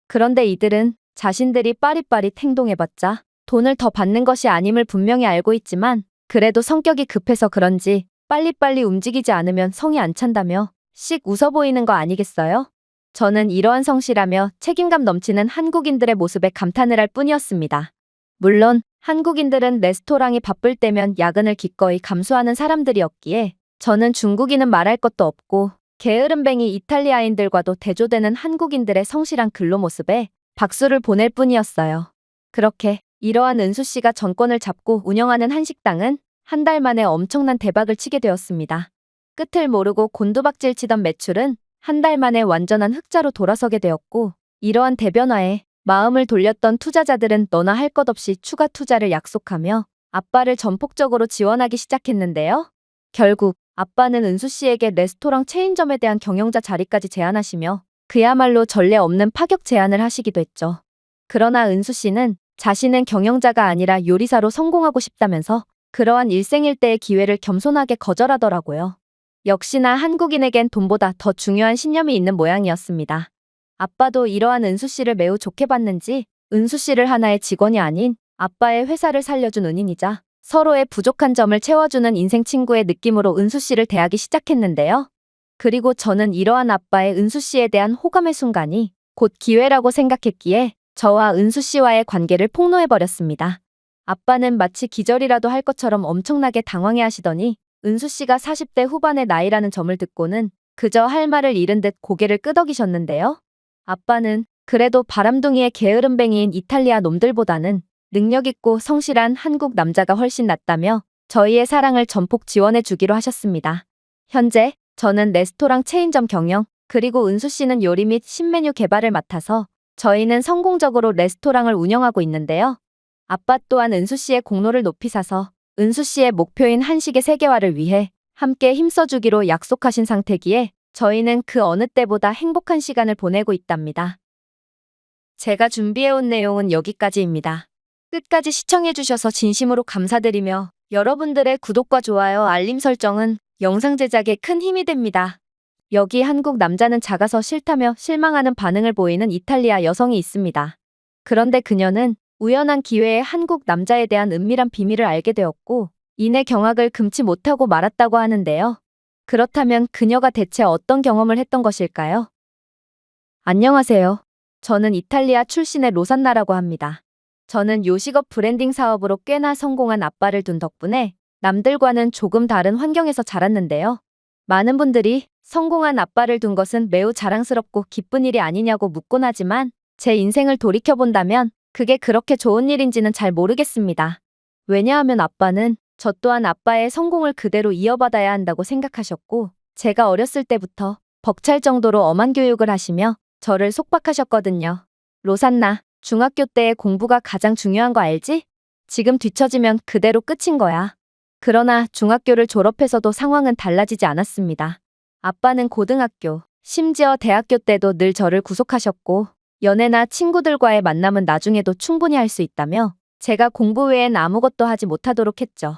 그런데 이들은 자신들이 빠릿빠릿 행동해봤자 돈을 더 받는 것이 아님을 분명히 알고 있지만, 그래도 성격이 급해서 그런지 빨리빨리 움직이지 않으면 성이 안 찬다며 씩 웃어 보이는 거 아니겠어요? 저는 이러한 성실하며 책임감 넘치는 한국인들의 모습에 감탄을 할 뿐이었습니다. 물론 한국인들은 레스토랑이 바쁠 때면 야근을 기꺼이 감수하는 사람들이었기에 저는 중국인은 말할 것도 없고 게으름뱅이 이탈리아인들과도 대조되는 한국인들의 성실한 근로 모습에 박수를 보낼 뿐이었어요. 그렇게 이러한 은수 씨가 전권을 잡고 운영하는 한식당은 한 달 만에 엄청난 대박을 치게 되었습니다. 끝을 모르고 곤두박질 치던 매출은 한 달 만에 완전한 흑자로 돌아서게 되었고, 이러한 대변화에 마음을 돌렸던 투자자들은 너나 할 것 없이 추가 투자를 약속하며 아빠를 전폭적으로 지원하기 시작했는데요. 결국 아빠는 은수 씨에게 레스토랑 체인점에 대한 경영자 자리까지 제안하시며 그야말로 전례 없는 파격 제안을 하시기도 했죠. 그러나 은수 씨는 자신은 경영자가 아니라 요리사로 성공하고 싶다면서 그러한 일생일대의 기회를 겸손하게 거절하더라고요. 역시나 한국인에겐 돈보다 더 중요한 신념이 있는 모양이었습니다. 아빠도 이러한 은수 씨를 매우 좋게 봤는지 은수 씨를 하나의 직원이 아닌 아빠의 회사를 살려준 은인이자 서로의 부족한 점을 채워주는 인생 친구의 느낌으로 은수 씨를 대하기 시작했는데요. 그리고 저는 이러한 아빠의 은수 씨에 대한 호감의 순간이 곧 기회라고 생각했기에 저와 은수 씨와의 관계를 폭로해버렸습니다. 아빠는 마치 기절이라도 할 것처럼 엄청나게 당황해 하시더니 은수 씨가 40대 후반의 나이라는 점을 듣고는 그저 할 말을 잃은 듯 고개를 끄덕이셨는데요. 아빠는 그래도 바람둥이의 게으름뱅이인 이탈리아 놈들보다는 능력있고 성실한 한국 남자가 훨씬 낫다며 저희의 사랑을 전폭 지원해 주기로 하셨습니다. 현재 저는 레스토랑 체인점 경영, 그리고 은수 씨는 요리 및 신메뉴 개발을 맡아서 저희는 성공적으로 레스토랑을 운영하고 있는데요. 아빠 또한 은수 씨의 공로를 높이 사서 은수 씨의 목표인 한식의 세계화를 위해 함께 힘써주기로 약속하신 상태기에 저희는 그 어느 때보다 행복한 시간을 보내고 있답니다. 제가 준비해온 내용은 여기까지입니다. 끝까지 시청해주셔서 진심으로 감사드리며 여러분들의 구독과 좋아요, 알림 설정은 영상 제작에 큰 힘이 됩니다. 여기 한국 남자는 작아서 싫다며 실망하는 반응을 보이는 이탈리아 여성이 있습니다. 그런데 그녀는 우연한 기회에 한국 남자에 대한 은밀한 비밀을 알게 되었고 이내 경악을 금치 못하고 말았다고 하는데요. 그렇다면 그녀가 대체 어떤 경험을 했던 것일까요? 안녕하세요. 저는 이탈리아 출신의 로산나라고 합니다. 저는 요식업 브랜딩 사업으로 꽤나 성공한 아빠를 둔 덕분에 남들과는 조금 다른 환경에서 자랐는데요. 많은 분들이 성공한 아빠를 둔 것은 매우 자랑스럽고 기쁜 일이 아니냐고 묻곤 하지만 제 인생을 돌이켜본다면 그게 그렇게 좋은 일인지는 잘 모르겠습니다. 왜냐하면 아빠는 저 또한 아빠의 성공을 그대로 이어받아야 한다고 생각하셨고 제가 어렸을 때부터 벅찰 정도로 엄한 교육을 하시며 저를 속박하셨거든요. 로산나, 중학교 때의 공부가 가장 중요한 거 알지? 지금 뒤처지면 그대로 끝인 거야. 그러나 중학교를 졸업해서도 상황은 달라지지 않았습니다. 아빠는 고등학교, 심지어 대학교 때도 늘 저를 구속하셨고 연애나 친구들과의 만남은 나중에도 충분히 할 수 있다며 제가 공부 외엔 아무것도 하지 못하도록 했죠.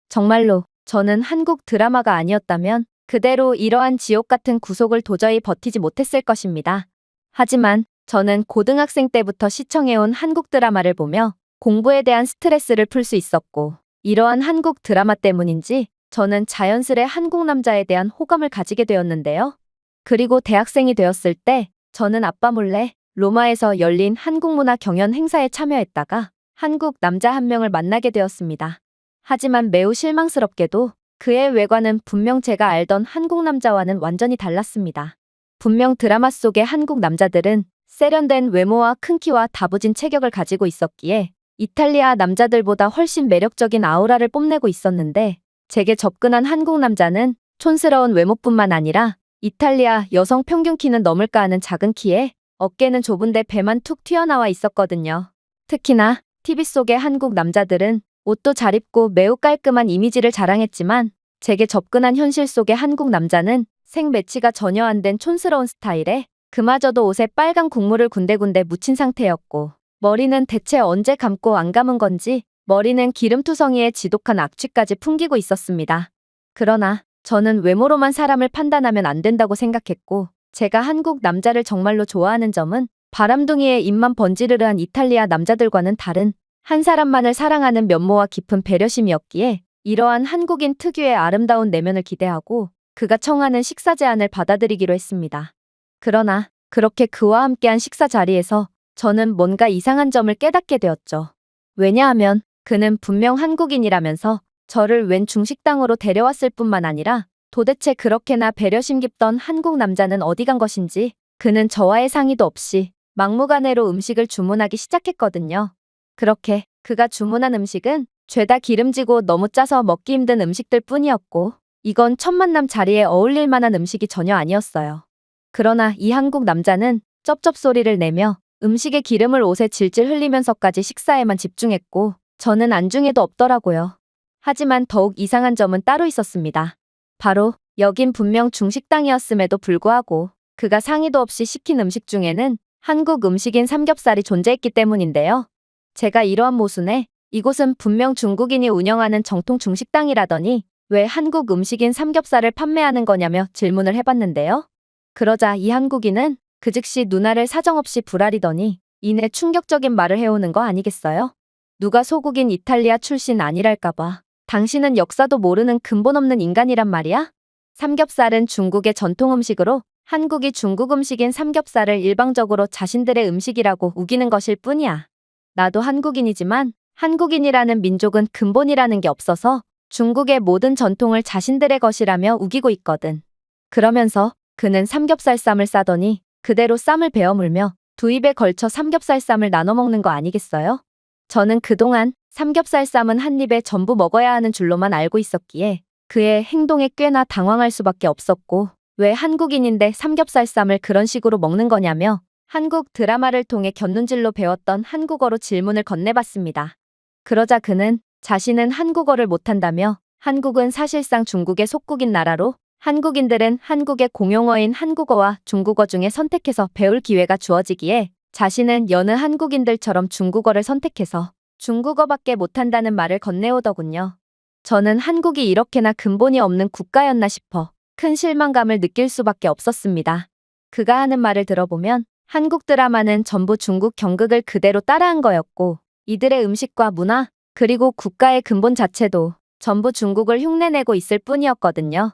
정말로 저는 한국 드라마가 아니었다면 그대로 이러한 지옥 같은 구속을 도저히 버티지 못했을 것입니다. 하지만 저는 고등학생 때부터 시청해온 한국 드라마를 보며 공부에 대한 스트레스를 풀 수 있었고 이러한 한국 드라마 때문인지 저는 자연스레 한국 남자에 대한 호감을 가지게 되었는데요. 그리고 대학생이 되었을 때 저는 아빠 몰래 로마에서 열린 한국문화 경연 행사에 참여했다가 한국 남자 한 명을 만나게 되었습니다. 하지만 매우 실망스럽게도 그의 외관은 분명 제가 알던 한국 남자와는 완전히 달랐습니다. 분명 드라마 속의 한국 남자들은 세련된 외모와 큰 키와 다부진 체격을 가지고 있었기에 이탈리아 남자들보다 훨씬 매력적인 아우라를 뽐내고 있었는데 제게 접근한 한국 남자는 촌스러운 외모뿐만 아니라 이탈리아 여성 평균 키는 넘을까 하는 작은 키에 어깨는 좁은데 배만 툭 튀어나와 있었거든요. 특히나 TV 속의 한국 남자들은 옷도 잘 입고 매우 깔끔한 이미지를 자랑했지만 제게 접근한 현실 속의 한국 남자는 생매치가 전혀 안 된 촌스러운 스타일에 그마저도 옷에 빨간 국물을 군데군데 묻힌 상태였고 머리는 대체 언제 감고 안 감은 건지 머리는 기름투성이에 지독한 악취까지 풍기고 있었습니다. 그러나 저는 외모로만 사람을 판단하면 안 된다고 생각했고 제가 한국 남자를 정말로 좋아하는 점은 바람둥이의 입만 번지르르한 이탈리아 남자들과는 다른 한 사람만을 사랑하는 면모와 깊은 배려심이었기에 이러한 한국인 특유의 아름다운 내면을 기대하고 그가 청하는 식사 제안을 받아들이기로 했습니다. 그러나 그렇게 그와 함께한 식사 자리에서 저는 뭔가 이상한 점을 깨닫게 되었죠. 왜냐하면 그는 분명 한국인이라면서 저를 웬 중식당으로 데려왔을 뿐만 아니라 도대체 그렇게나 배려심 깊던 한국 남자는 어디 간 것인지 그는 저와의 상의도 없이 막무가내로 음식을 주문하기 시작했거든요. 그렇게 그가 주문한 음식은 죄다 기름지고 너무 짜서 먹기 힘든 음식들 뿐이었고 이건 첫 만남 자리에 어울릴 만한 음식이 전혀 아니었어요. 그러나 이 한국 남자는 쩝쩝 소리를 내며 음식의 기름을 옷에 질질 흘리면서까지 식사에만 집중했고 저는 안중에도 없더라고요. 하지만 더욱 이상한 점은 따로 있었습니다. 바로 여긴 분명 중식당이었음에도 불구하고 그가 상의도 없이 시킨 음식 중에는 한국 음식인 삼겹살이 존재했기 때문인데요. 제가 이러한 모순에 이곳은 분명 중국인이 운영하는 정통 중식당이라더니 왜 한국 음식인 삼겹살을 판매하는 거냐며 질문을 해봤는데요. 그러자 이 한국인은 그 즉시 누나를 사정없이 불아리더니 이내 충격적인 말을 해오는 거 아니겠어요? 누가 소국인 이탈리아 출신 아니랄까봐. 당신은 역사도 모르는 근본 없는 인간이란 말이야? 삼겹살은 중국의 전통 음식으로 한국이 중국 음식인 삼겹살을 일방적으로 자신들의 음식이라고 우기는 것일 뿐이야. 나도 한국인이지만 한국인이라는 민족은 근본이라는 게 없어서 중국의 모든 전통을 자신들의 것이라며 우기고 있거든. 그러면서 그는 삼겹살 쌈을 싸더니 그대로 쌈을 베어 물며 두 입에 걸쳐 삼겹살 쌈을 나눠 먹는 거 아니겠어요? 저는 그동안 삼겹살 쌈은 한 입에 전부 먹어야 하는 줄로만 알고 있었기에 그의 행동에 꽤나 당황할 수밖에 없었고 왜 한국인인데 삼겹살 쌈을 그런 식으로 먹는 거냐며 한국 드라마를 통해 곁눈질로 배웠던 한국어로 질문을 건네봤습니다. 그러자 그는 자신은 한국어를 못한다며 한국은 사실상 중국의 속국인 나라로 한국인들은 한국의 공용어인 한국어와 중국어 중에 선택해서 배울 기회가 주어지기에 자신은 여느 한국인들처럼 중국어를 선택해서 중국어밖에 못한다는 말을 건네오더군요. 저는 한국이 이렇게나 근본이 없는 국가였나 싶어 큰 실망감을 느낄 수밖에 없었습니다. 그가 하는 말을 들어보면 한국 드라마는 전부 중국 경극을 그대로 따라한 거였고 이들의 음식과 문화 그리고 국가의 근본 자체도 전부 중국을 흉내내고 있을 뿐이었거든요.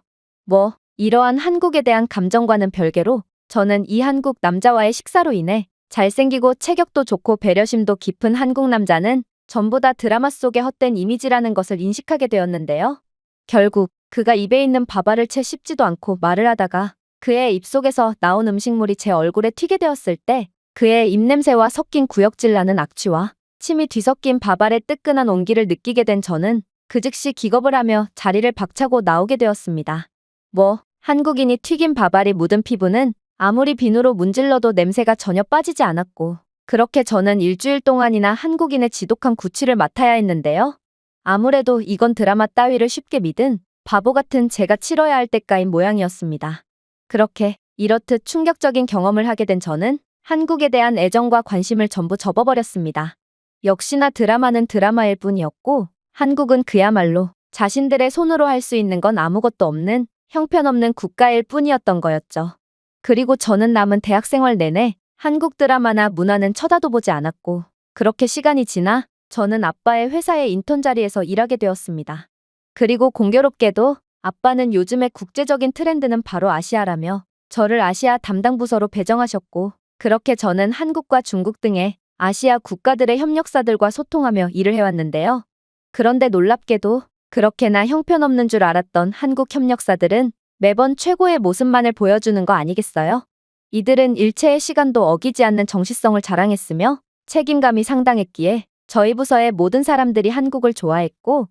이러한 한국에 대한 감정과는 별개로 저는 이 한국 남자와의 식사로 인해 잘생기고 체격도 좋고 배려심도 깊은 한국 남자는 전부 다 드라마 속의 헛된 이미지라는 것을 인식하게 되었는데요. 결국 그가 입에 있는 밥알을 채 씹지도 않고 말을 하다가 그의 입속에서 나온 음식물이 제 얼굴에 튀게 되었을 때 그의 입냄새와 섞인 구역질 나는 악취와 침이 뒤섞인 밥알의 뜨끈한 온기를 느끼게 된 저는 그 즉시 기겁을 하며 자리를 박차고 나오게 되었습니다. 한국인이 튀긴 밥알이 묻은 피부는 아무리 비누로 문질러도 냄새가 전혀 빠지지 않았고 그렇게 저는 일주일 동안이나 한국인의 지독한 구취를 맡아야 했는데요. 아무래도 이건 드라마 따위를 쉽게 믿은 바보 같은 제가 치러야 할 대가인 모양이었습니다. 그렇게 이렇듯 충격적인 경험을 하게 된 저는 한국에 대한 애정과 관심을 전부 접어버렸습니다. 역시나 드라마는 드라마일 뿐이었고 한국은 그야말로 자신들의 손으로 할 수 있는 건 아무것도 없는 형편없는 국가일 뿐이었던 거였죠. 그리고 저는 남은 대학생활 내내 한국 드라마나 문화는 쳐다도 보지 않았고 그렇게 시간이 지나 저는 아빠의 회사의 인턴 자리에서 일하게 되었습니다. 그리고 공교롭게도 아빠는 요즘의 국제적인 트렌드는 바로 아시아라며 저를 아시아 담당 부서로 배정하셨고 그렇게 저는 한국과 중국 등의 아시아 국가들의 협력사들과 소통하며 일을 해왔는데요. 그런데 놀랍게도 그렇게나 형편없는 줄 알았던 한국 협력사들은 매번 최고의 모습만을 보여주는 거 아니겠어요? 이들은 일체의 시간도 어기지 않는 정시성을 자랑했으며 책임감이 상당했기에 저희 부서의 모든 사람들이 한국을 좋아했고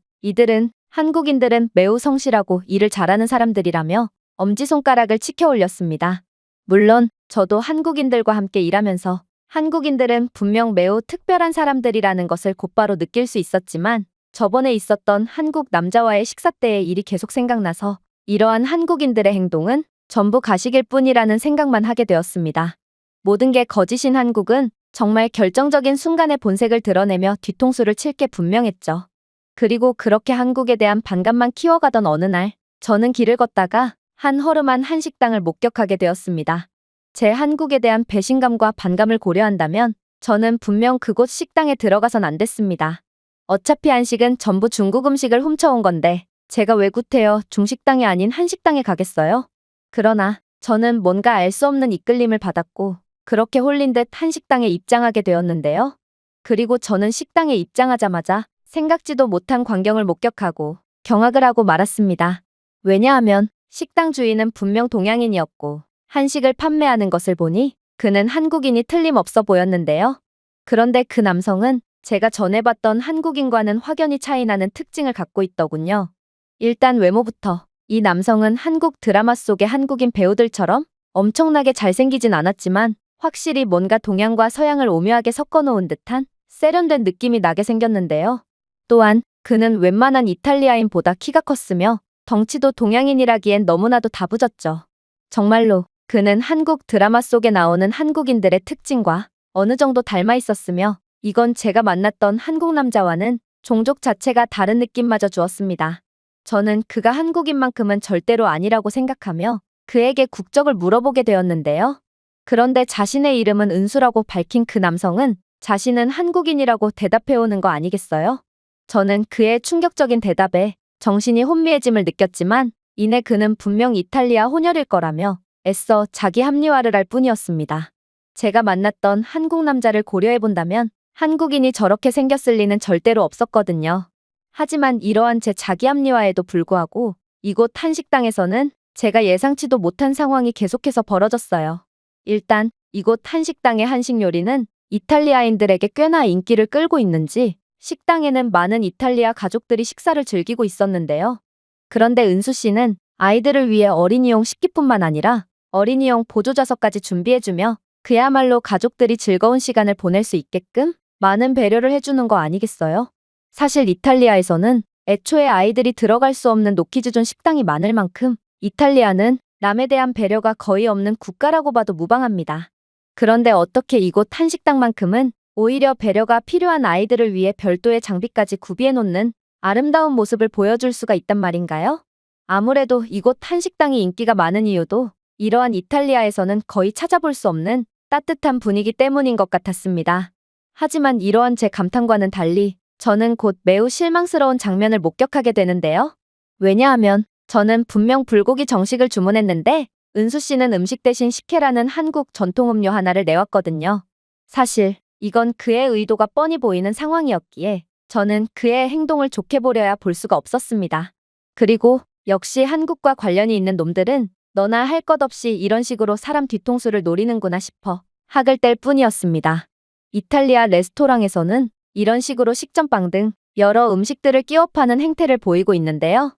한국인들은 매우 성실하고 일을 잘하는 사람들이라며 엄지손가락을 치켜 올렸습니다. 물론 저도 한국인들과 함께 일하면서 한국인들은 분명 매우 특별한 사람들이라는 것을 곧바로 느낄 수 있었지만 저번에 있었던 한국 남자와의 식사 때의 일이 계속 생각나서 이러한 한국인들의 행동은 전부 가식일 뿐이라는 생각만 하게 되었습니다. 모든 게 거짓인 한국은 정말 결정적인 순간의 본색을 드러내며 뒤통수를 칠 게 분명했죠. 그리고 그렇게 한국에 대한 반감만 키워가던 어느 날 저는 길을 걷다가 한 허름한 한식당을 목격하게 되었습니다. 제 한국에 대한 배신감과 반감을 고려한다면 저는 분명 그곳 식당에 들어가선 안 됐습니다. 어차피 한식은 전부 중국 음식을 훔쳐온 건데 제가 왜 구태여 중식당이 아닌 한식당에 가겠어요? 그러나 저는 뭔가 알 수 없는 이끌림을 받았고 그렇게 홀린 듯 한식당에 입장하게 되었는데요. 그리고 저는 식당에 입장하자마자 생각지도 못한 광경을 목격하고 경악을 하고 말았습니다. 왜냐하면 식당 주인은 분명 동양인이었고 한식을 판매하는 것을 보니 그는 한국인이 틀림없어 보였는데요. 그런데 그 남성은 제가 전에 봤던 한국인과는 확연히 차이나는 특징을 갖고 있더군요. 일단 외모부터 이 남성은 한국 드라마 속의 한국인 배우들처럼 엄청나게 잘생기진 않았지만 확실히 뭔가 동양과 서양을 오묘하게 섞어놓은 듯한 세련된 느낌이 나게 생겼는데요. 또한 그는 웬만한 이탈리아인보다 키가 컸으며 덩치도 동양인이라기엔 너무나도 다부졌죠. 정말로 그는 한국 드라마 속에 나오는 한국인들의 특징과 어느 정도 닮아 있었으며 이건 제가 만났던 한국 남자와는 종족 자체가 다른 느낌마저 주었습니다. 저는 그가 한국인만큼은 절대로 아니라고 생각하며 그에게 국적을 물어보게 되었는데요. 그런데 자신의 이름은 은수라고 밝힌 그 남성은 자신은 한국인이라고 대답해오는 거 아니겠어요? 저는 그의 충격적인 대답에 정신이 혼미해짐을 느꼈지만 이내 그는 분명 이탈리아 혼혈일 거라며 애써 자기 합리화를 할 뿐이었습니다. 제가 만났던 한국 남자를 고려해본다면 한국인이 저렇게 생겼을 리는 절대로 없었거든요. 하지만 이러한 제 자기 합리화에도 불구하고 이곳 한식당에서는 제가 예상치도 못한 상황이 계속해서 벌어졌어요. 일단 이곳 한식당의 한식 요리는 이탈리아인들에게 꽤나 인기를 끌고 있는지 식당에는 많은 이탈리아 가족들이 식사를 즐기고 있었는데요. 그런데 은수 씨는 아이들을 위해 어린이용 식기뿐만 아니라 어린이용 보조좌석까지 준비해주며 그야말로 가족들이 즐거운 시간을 보낼 수 있게끔 많은 배려를 해주는 거 아니겠어요? 사실 이탈리아에서는 애초에 아이들이 들어갈 수 없는 노키즈존 식당이 많을 만큼 이탈리아는 남에 대한 배려가 거의 없는 국가라고 봐도 무방합니다. 그런데 어떻게 이곳 한식당만큼은 오히려 배려가 필요한 아이들을 위해 별도의 장비까지 구비해놓는 아름다운 모습을 보여줄 수가 있단 말인가요? 아무래도 이곳 한식당이 인기가 많은 이유도 이러한 이탈리아에서는 거의 찾아볼 수 없는 따뜻한 분위기 때문인 것 같았습니다. 하지만 이러한 제 감탄과는 달리 저는 곧 매우 실망스러운 장면을 목격하게 되는데요. 왜냐하면 저는 분명 불고기 정식을 주문했는데 은수 씨는 음식 대신 식혜라는 한국 전통 음료 하나를 내왔거든요. 사실 이건 그의 의도가 뻔히 보이는 상황이었기에 저는 그의 행동을 좋게 보려야 볼 수가 없었습니다. 그리고 역시 한국과 관련이 있는 놈들은 너나 할 것 없이 이런 식으로 사람 뒤통수를 노리는구나 싶어 학을 뗄 뿐이었습니다. 이탈리아 레스토랑에서는 이런 식으로 식전빵 등 여러 음식들을 끼워 파는 행태를 보이고 있는데요.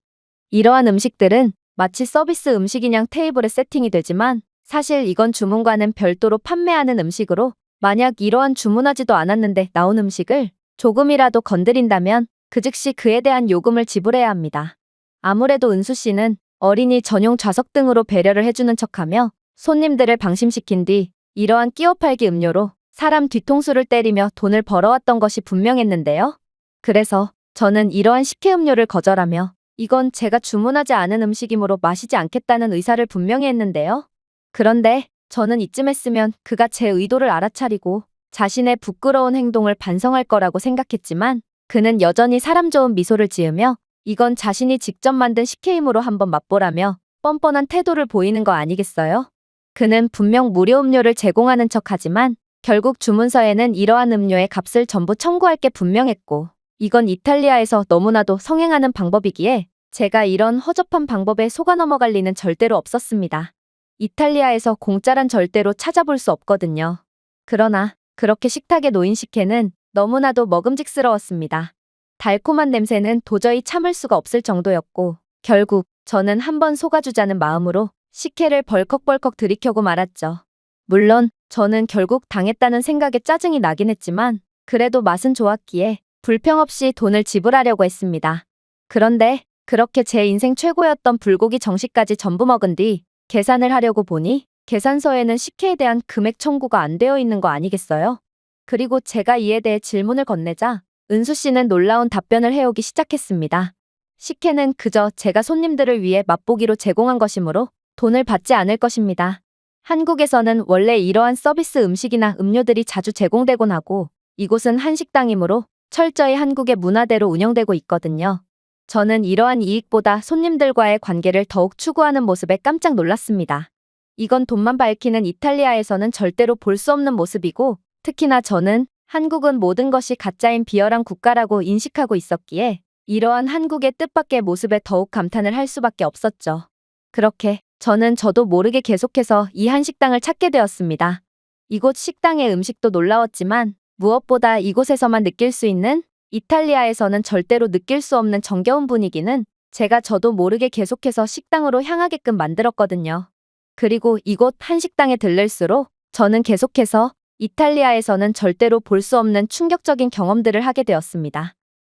이러한 음식들은 마치 서비스 음식이냥 테이블에 세팅이 되지만 사실 이건 주문과는 별도로 판매하는 음식으로 만약 이러한 주문하지도 않았는데 나온 음식을 조금이라도 건드린다면 그 즉시 그에 대한 요금을 지불해야 합니다. 아무래도 은수 씨는 어린이 전용 좌석 등으로 배려를 해주는 척하며 손님들을 방심시킨 뒤 이러한 끼워 팔기 음료로 사람 뒤통수를 때리며 돈을 벌어왔던 것이 분명했는데요. 그래서 저는 이러한 식혜 음료를 거절하며 이건 제가 주문하지 않은 음식이므로 마시지 않겠다는 의사를 분명히 했는데요. 그런데 저는 이쯤 했으면 그가 제 의도를 알아차리고 자신의 부끄러운 행동을 반성할 거라고 생각했지만 그는 여전히 사람 좋은 미소를 지으며 이건 자신이 직접 만든 식혜이므로 한번 맛보라며 뻔뻔한 태도를 보이는 거 아니겠어요? 그는 분명 무료 음료를 제공하는 척하지만 결국 주문서에는 이러한 음료의 값을 전부 청구할 게 분명했고 이건 이탈리아에서 너무나도 성행하는 방법이기에 제가 이런 허접한 방법에 속아 넘어갈 리는 절대로 없었습니다. 이탈리아에서 공짜란 절대로 찾아볼 수 없거든요. 그러나 그렇게 식탁에 놓인 식혜는 너무나도 먹음직스러웠습니다. 달콤한 냄새는 도저히 참을 수가 없을 정도였고 결국 저는 한번 속아주자는 마음으로 식혜를 벌컥벌컥 들이켜고 말았죠. 물론 저는 결국 당했다는 생각에 짜증이 나긴 했지만 그래도 맛은 좋았기에 불평 없이 돈을 지불하려고 했습니다. 그런데 그렇게 제 인생 최고였던 불고기 정식까지 전부 먹은 뒤 계산을 하려고 보니 계산서에는 식혜에 대한 금액 청구가 안 되어 있는 거 아니겠어요? 그리고 제가 이에 대해 질문을 건네자 은수 씨는 놀라운 답변을 해오기 시작했습니다. 식혜는 그저 제가 손님들을 위해 맛보기로 제공한 것이므로 돈을 받지 않을 것입니다. 한국에서는 원래 이러한 서비스 음식이나 음료들이 자주 제공되곤 하고 이곳은 한식당이므로 철저히 한국의 문화대로 운영되고 있거든요. 저는 이러한 이익보다 손님들과의 관계를 더욱 추구하는 모습에 깜짝 놀랐습니다. 이건 돈만 밝히는 이탈리아에서는 절대로 볼 수 없는 모습이고 특히나 저는 한국은 모든 것이 가짜인 비열한 국가라고 인식하고 있었기에 이러한 한국의 뜻밖의 모습에 더욱 감탄을 할 수밖에 없었죠. 그렇게 저는 저도 모르게 계속해서 이 한식당을 찾게 되었습니다. 이곳 식당의 음식도 놀라웠지만 무엇보다 이곳에서만 느낄 수 있는 이탈리아에서는 절대로 느낄 수 없는 정겨운 분위기는 제가 저도 모르게 계속해서 식당으로 향하게끔 만들었거든요. 그리고 이곳 한식당에 들를수록 저는 계속해서 이탈리아에서는 절대로 볼 수 없는 충격적인 경험들을 하게 되었습니다.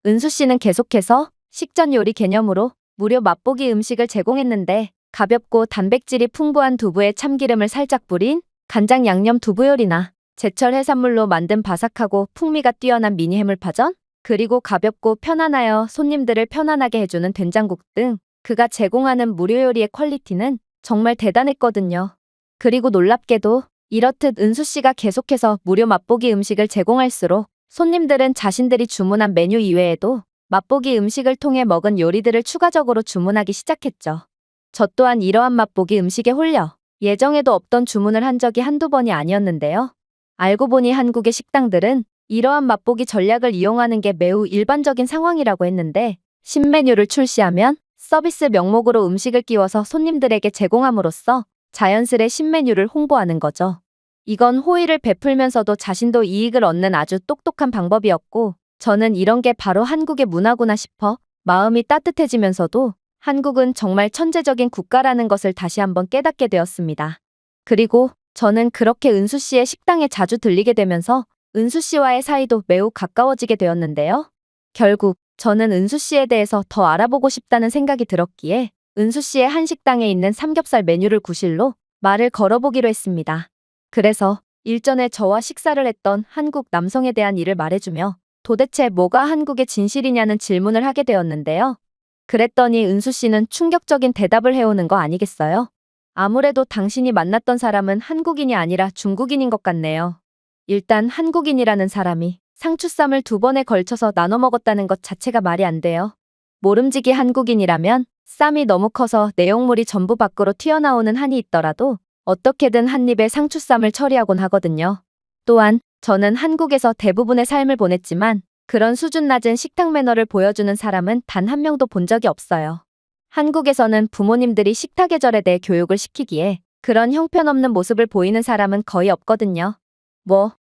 은수 씨는 계속해서 식전 요리 개념으로 무료 맛보기 음식을 제공했는데 가볍고 단백질이 풍부한 두부에 참기름을 살짝 뿌린 간장 양념 두부 요리나 제철 해산물로 만든 바삭하고 풍미가 뛰어난 미니 해물파전, 그리고 가볍고 편안하여 손님들을 편안하게 해주는 된장국 등 그가 제공하는 무료 요리의 퀄리티는 정말 대단했거든요. 그리고 놀랍게도 이렇듯 은수 씨가 계속해서 무료 맛보기 음식을 제공할수록 손님들은 자신들이 주문한 메뉴 이외에도 맛보기 음식을 통해 먹은 요리들을 추가적으로 주문하기 시작했죠. 저 또한 이러한 맛보기 음식에 홀려 예정에도 없던 주문을 한 적이 한두 번이 아니었는데요. 알고 보니 한국의 식당들은 이러한 맛보기 전략을 이용하는 게 매우 일반적인 상황이라고 했는데 신메뉴를 출시하면 서비스 명목으로 음식을 끼워서 손님들에게 제공함으로써 자연스레 신메뉴를 홍보하는 거죠. 이건 호의를 베풀면서도 자신도 이익을 얻는 아주 똑똑한 방법이었고 저는 이런 게 바로 한국의 문화구나 싶어 마음이 따뜻해지면서도 한국은 정말 천재적인 국가라는 것을 다시 한번 깨닫게 되었습니다. 그리고 저는 그렇게 은수 씨의 식당에 자주 들리게 되면서 은수 씨와의 사이도 매우 가까워지게 되었는데요. 결국 저는 은수 씨에 대해서 더 알아보고 싶다는 생각이 들었기에 은수 씨의 한식당에 있는 삼겹살 메뉴를 구실로 말을 걸어보기로 했습니다. 그래서 일전에 저와 식사를 했던 한국 남성에 대한 일을 말해주며 도대체 뭐가 한국의 진실이냐는 질문을 하게 되었는데요. 그랬더니 은수 씨는 충격적인 대답을 해오는 거 아니겠어요? 아무래도 당신이 만났던 사람은 한국인이 아니라 중국인인 것 같네요. 일단 한국인이라는 사람이 상추쌈을 2번에 걸쳐서 나눠 먹었다는 것 자체가 말이 안 돼요. 모름지기 한국인이라면 쌈이 너무 커서 내용물이 전부 밖으로 튀어나오는 한이 있더라도 어떻게든 한 입에 상추쌈을 처리하곤 하거든요. 또한 저는 한국에서 대부분의 삶을 보냈지만 그런 수준 낮은 식탁 매너를 보여주는 사람은 단 한 명도 본 적이 없어요. 한국에서는 부모님들이 식탁 예절에 대해 교육을 시키기에 그런 형편없는 모습을 보이는 사람은 거의 없거든요.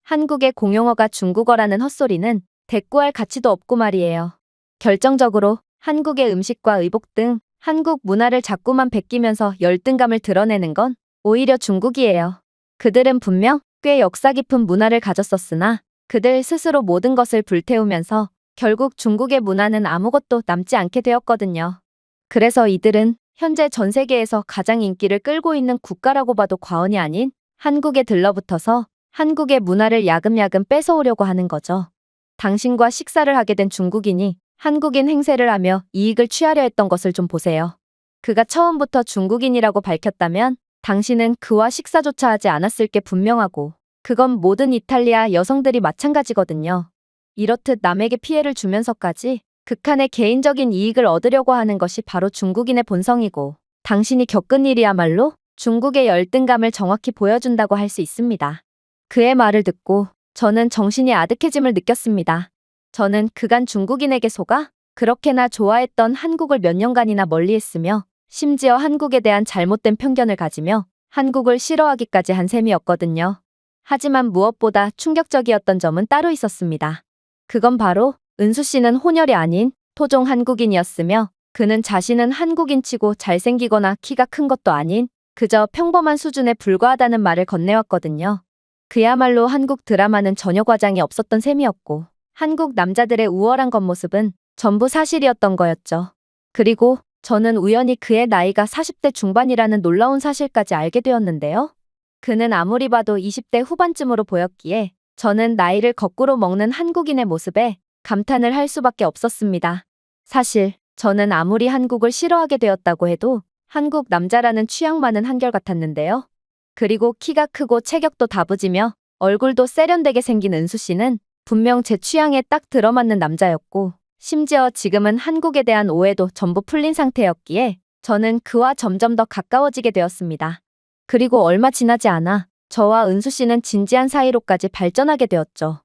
한국의 공용어가 중국어라는 헛소리는 대꾸할 가치도 없고 말이에요. 결정적으로 한국의 음식과 의복 등 한국 문화를 자꾸만 베끼면서 열등감을 드러내는 건 오히려 중국이에요. 그들은 분명 꽤 역사 깊은 문화를 가졌었으나 그들 스스로 모든 것을 불태우면서 결국 중국의 문화는 아무것도 남지 않게 되었거든요. 그래서 이들은 현재 전 세계에서 가장 인기를 끌고 있는 국가라고 봐도 과언이 아닌 한국에 들러붙어서 한국의 문화를 야금야금 뺏어오려고 하는 거죠. 당신과 식사를 하게 된 중국인이 한국인 행세를 하며 이익을 취하려 했던 것을 좀 보세요. 그가 처음부터 중국인이라고 밝혔다면 당신은 그와 식사조차 하지 않았을 게 분명하고 그건 모든 이탈리아 여성들이 마찬가지거든요. 이렇듯 남에게 피해를 주면서까지 극한의 개인적인 이익을 얻으려고 하는 것이 바로 중국인의 본성이고 당신이 겪은 일이야말로 중국의 열등감을 정확히 보여준다고 할 수 있습니다. 그의 말을 듣고 저는 정신이 아득해짐을 느꼈습니다. 저는 그간 중국인에게 속아 그렇게나 좋아했던 한국을 몇 년간이나 멀리했으며 심지어 한국에 대한 잘못된 편견을 가지며 한국을 싫어하기까지 한 셈이었거든요. 하지만 무엇보다 충격적이었던 점은 따로 있었습니다. 그건 바로 은수 씨는 혼혈이 아닌 토종 한국인이었으며 그는 자신은 한국인치고 잘생기거나 키가 큰 것도 아닌 그저 평범한 수준에 불과하다는 말을 건네왔거든요. 그야말로 한국 드라마는 전혀 과장이 없었던 셈이었고 한국 남자들의 우월한 겉모습은 전부 사실이었던 거였죠. 그리고 저는 우연히 그의 나이가 40대 중반이라는 놀라운 사실까지 알게 되었는데요. 그는 아무리 봐도 20대 후반쯤으로 보였기에 저는 나이를 거꾸로 먹는 한국인의 모습에 감탄을 할 수밖에 없었습니다. 사실 저는 아무리 한국을 싫어하게 되었다고 해도 한국 남자라는 취향만은 한결같았는데요. 그리고 키가 크고 체격도 다부지며 얼굴도 세련되게 생긴 은수 씨는 분명 제 취향에 딱 들어맞는 남자였고 심지어 지금은 한국에 대한 오해도 전부 풀린 상태였기에 저는 그와 점점 더 가까워지게 되었습니다. 그리고 얼마 지나지 않아 저와 은수 씨는 진지한 사이로까지 발전하게 되었죠.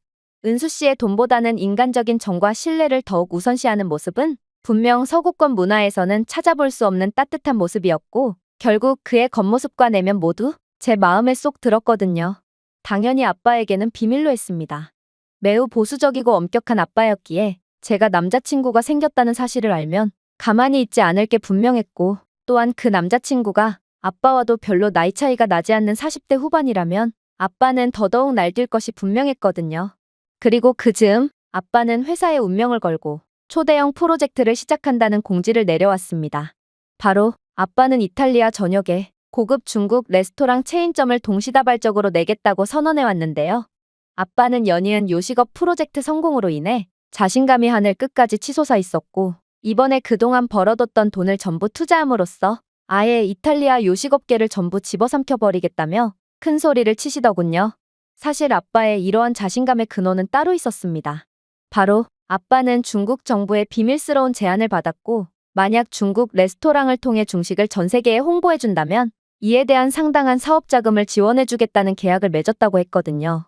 은수 씨의 돈보다는 인간적인 정과 신뢰를 더욱 우선시하는 모습은 분명 서구권 문화에서는 찾아볼 수 없는 따뜻한 모습이었고 결국 그의 겉모습과 내면 모두 제 마음에 쏙 들었거든요. 당연히 아빠에게는 비밀로 했습니다. 매우 보수적이고 엄격한 아빠였기에 제가 남자친구가 생겼다는 사실을 알면 가만히 있지 않을 게 분명했고 또한 그 남자친구가 아빠와도 별로 나이 차이가 나지 않는 40대 후반이라면 아빠는 더더욱 날뛸 것이 분명했거든요. 그리고 그 즈음 아빠는 회사에 운명을 걸고 초대형 프로젝트를 시작한다는 공지를 내려왔습니다. 바로 아빠는 이탈리아 전역에 고급 중국 레스토랑 체인점을 동시다발적으로 내겠다고 선언해왔는데요. 아빠는 연이은 요식업 프로젝트 성공으로 인해 자신감이 하늘 끝까지 치솟아 있었고 이번에 그동안 벌어뒀던 돈을 전부 투자함으로써 아예 이탈리아 요식업계를 전부 집어삼켜버리겠다며 큰 소리를 치시더군요. 사실 아빠의 이러한 자신감의 근원은 따로 있었습니다. 바로 아빠는 중국 정부의 비밀스러운 제안을 받았고 만약 중국 레스토랑을 통해 중식을 전 세계에 홍보해준다면 이에 대한 상당한 사업 자금을 지원해주겠다는 계약을 맺었다고 했거든요.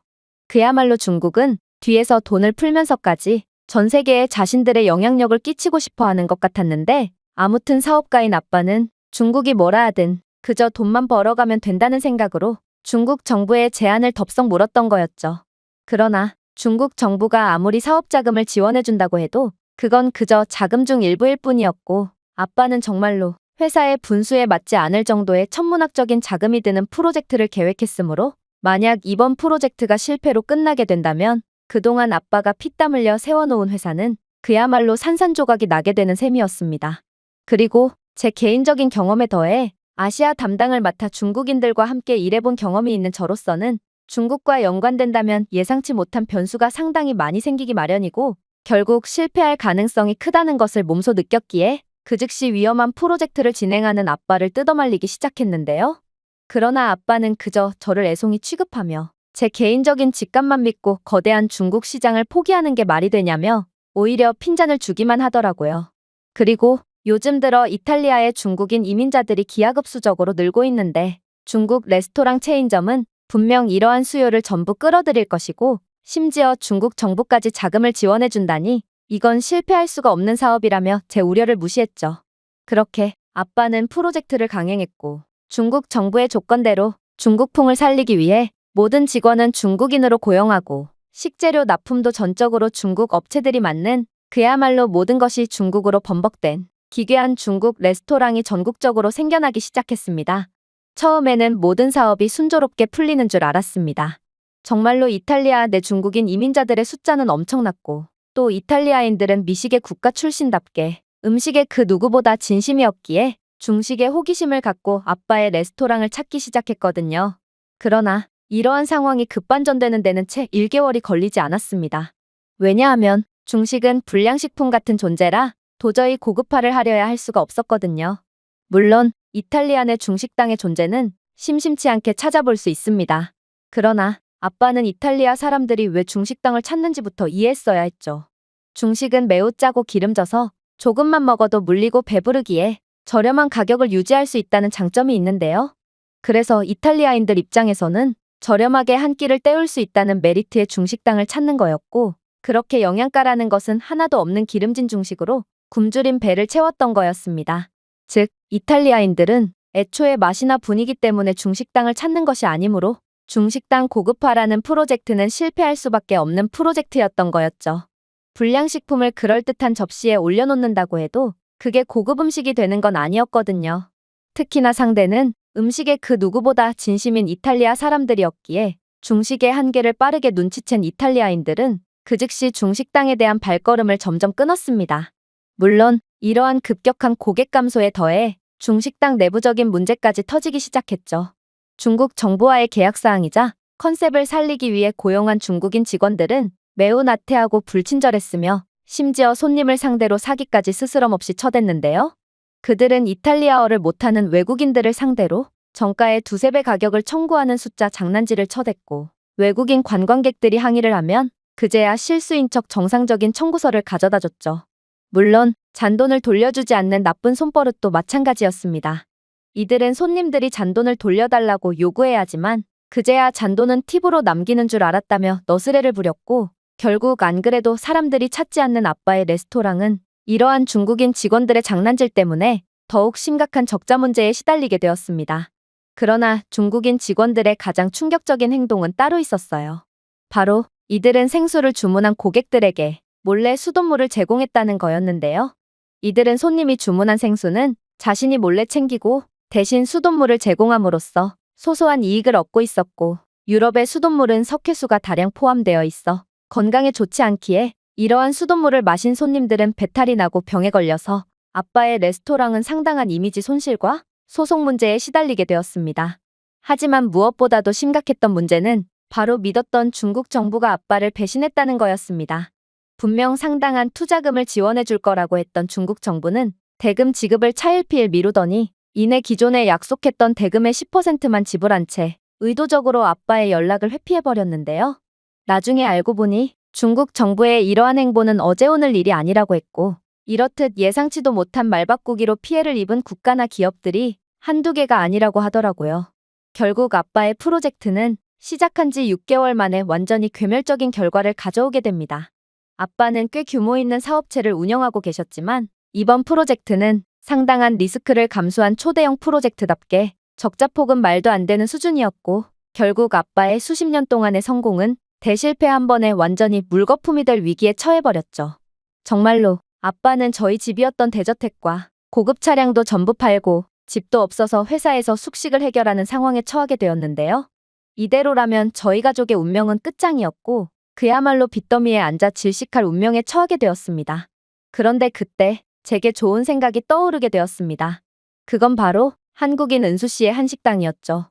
그야말로 중국은 뒤에서 돈을 풀면서까지 전 세계에 자신들의 영향력을 끼치고 싶어 하는 것 같았는데 아무튼 사업가인 아빠는 중국이 뭐라 하든 그저 돈만 벌어가면 된다는 생각으로 중국 정부의 제안을 덥석 물었던 거였죠. 그러나 중국 정부가 아무리 사업 자금을 지원해준다고 해도 그건 그저 자금 중 일부일 뿐이었고 아빠는 정말로 회사의 분수에 맞지 않을 정도의 천문학적인 자금이 드는 프로젝트를 계획했으므로 만약 이번 프로젝트가 실패로 끝나게 된다면 그동안 아빠가 피땀 흘려 세워놓은 회사는 그야말로 산산조각이 나게 되는 셈이었습니다. 그리고 제 개인적인 경험에 더해 아시아 담당을 맡아 중국인들과 함께 일해본 경험이 있는 저로서는 중국과 연관된다면 예상치 못한 변수가 상당히 많이 생기기 마련이고 결국 실패할 가능성이 크다는 것을 몸소 느꼈기에 그 즉시 위험한 프로젝트를 진행하는 아빠를 뜯어말리기 시작했는데요. 그러나 아빠는 그저 저를 애송이 취급하며 제 개인적인 직감만 믿고 거대한 중국 시장을 포기하는 게 말이 되냐며 오히려 핀잔을 주기만 하더라고요. 그리고 요즘 들어 이탈리아의 중국인 이민자들이 기하급수적으로 늘고 있는데 중국 레스토랑 체인점은 분명 이러한 수요를 전부 끌어들일 것이고 심지어 중국 정부까지 자금을 지원해준다니 이건 실패할 수가 없는 사업이라며 제 우려를 무시했죠. 그렇게 아빠는 프로젝트를 강행했고 중국 정부의 조건대로 중국풍을 살리기 위해 모든 직원은 중국인으로 고용하고 식재료 납품도 전적으로 중국 업체들이 맡는 그야말로 모든 것이 중국으로 번복된 기괴한 중국 레스토랑이 전국적으로 생겨나기 시작했습니다. 처음에는 모든 사업이 순조롭게 풀리는 줄 알았습니다. 정말로 이탈리아 내 중국인 이민자들의 숫자는 엄청났고 또 이탈리아인들은 미식의 국가 출신답게 음식에 그 누구보다 진심이었기에 중식에 호기심을 갖고 아빠의 레스토랑을 찾기 시작했거든요. 그러나 이러한 상황이 급반전되는 데는 채 1개월이 걸리지 않았습니다. 왜냐하면 중식은 불량식품 같은 존재라 도저히 고급화를 하려야 할 수가 없었거든요. 물론 이탈리아 내 중식당의 존재는 심심치 않게 찾아볼 수 있습니다. 그러나 아빠는 이탈리아 사람들이 왜 중식당을 찾는지부터 이해했어야 했죠. 중식은 매우 짜고 기름져서 조금만 먹어도 물리고 배부르기에 저렴한 가격을 유지할 수 있다는 장점이 있는데요. 그래서 이탈리아인들 입장에서는 저렴하게 한 끼를 때울 수 있다는 메리트의 중식당을 찾는 거였고 그렇게 영양가라는 것은 하나도 없는 기름진 중식으로 굶주린 배를 채웠던 거였습니다. 즉, 이탈리아인들은 애초에 맛이나 분위기 때문에 중식당을 찾는 것이 아니므로 중식당 고급화라는 프로젝트는 실패할 수밖에 없는 프로젝트였던 거였죠. 불량식품을 그럴듯한 접시에 올려놓는다고 해도 그게 고급 음식이 되는 건 아니었거든요. 특히나 상대는 음식에 그 누구보다 진심인 이탈리아 사람들이었기에 중식의 한계를 빠르게 눈치챈 이탈리아인들은 그 즉시 중식당에 대한 발걸음을 점점 끊었습니다. 물론 이러한 급격한 고객 감소에 더해 중식당 내부적인 문제까지 터지기 시작했죠. 중국 정부와의 계약사항이자 컨셉을 살리기 위해 고용한 중국인 직원들은 매우 나태하고 불친절했으며 심지어 손님을 상대로 사기까지 스스럼없이 쳐댔는데요. 그들은 이탈리아어를 못하는 외국인들을 상대로 정가의 2~3배 가격을 청구하는 숫자 장난질을 쳐댔고 외국인 관광객들이 항의를 하면 그제야 실수인 척 정상적인 청구서를 가져다 줬죠. 물론 잔돈을 돌려주지 않는 나쁜 손버릇도 마찬가지였습니다. 이들은 손님들이 잔돈을 돌려달라고 요구해야지만 그제야 잔돈은 팁으로 남기는 줄 알았다며 너스레를 부렸고 결국 안 그래도 사람들이 찾지 않는 아빠의 레스토랑은 이러한 중국인 직원들의 장난질 때문에 더욱 심각한 적자 문제에 시달리게 되었습니다. 그러나 중국인 직원들의 가장 충격적인 행동은 따로 있었어요. 바로 이들은 생수를 주문한 고객들에게 몰래 수돗물을 제공했다는 거였는데요. 이들은 손님이 주문한 생수는 자신이 몰래 챙기고 대신 수돗물을 제공함으로써 소소한 이익을 얻고 있었고 유럽의 수돗물은 석회수가 다량 포함되어 있어 건강에 좋지 않기에 이러한 수돗물을 마신 손님들은 배탈이 나고 병에 걸려서 아빠의 레스토랑은 상당한 이미지 손실과 소송 문제에 시달리게 되었습니다. 하지만 무엇보다도 심각했던 문제는 바로 믿었던 중국 정부가 아빠를 배신했다는 거였습니다. 분명 상당한 투자금을 지원해 줄 거라고 했던 중국 정부는 대금 지급을 차일피일 미루더니 이내 기존에 약속했던 대금의 10%만 지불한 채 의도적으로 아빠의 연락을 회피해버렸는데요. 나중에 알고 보니 중국 정부의 이러한 행보는 어제 오늘 일이 아니라고 했고 이렇듯 예상치도 못한 말바꾸기로 피해를 입은 국가나 기업들이 한두 개가 아니라고 하더라고요. 결국 아빠의 프로젝트는 시작한 지 6개월 만에 완전히 괴멸적인 결과를 가져오게 됩니다. 아빠는 꽤 규모 있는 사업체를 운영하고 계셨지만 이번 프로젝트는 상당한 리스크를 감수한 초대형 프로젝트답게 적자폭은 말도 안 되는 수준이었고 결국 아빠의 수십 년 동안의 성공은 대실패 한 번에 완전히 물거품이 될 위기에 처해버렸죠. 정말로 아빠는 저희 집이었던 대저택과 고급 차량도 전부 팔고 집도 없어서 회사에서 숙식을 해결하는 상황에 처하게 되었는데요. 이대로라면 저희 가족의 운명은 끝장이었고 그야말로 빚더미에 앉아 질식할 운명에 처하게 되었습니다. 그런데 그때 제게 좋은 생각이 떠오르게 되었습니다. 그건 바로 한국인 은수 씨의 한식당이었죠.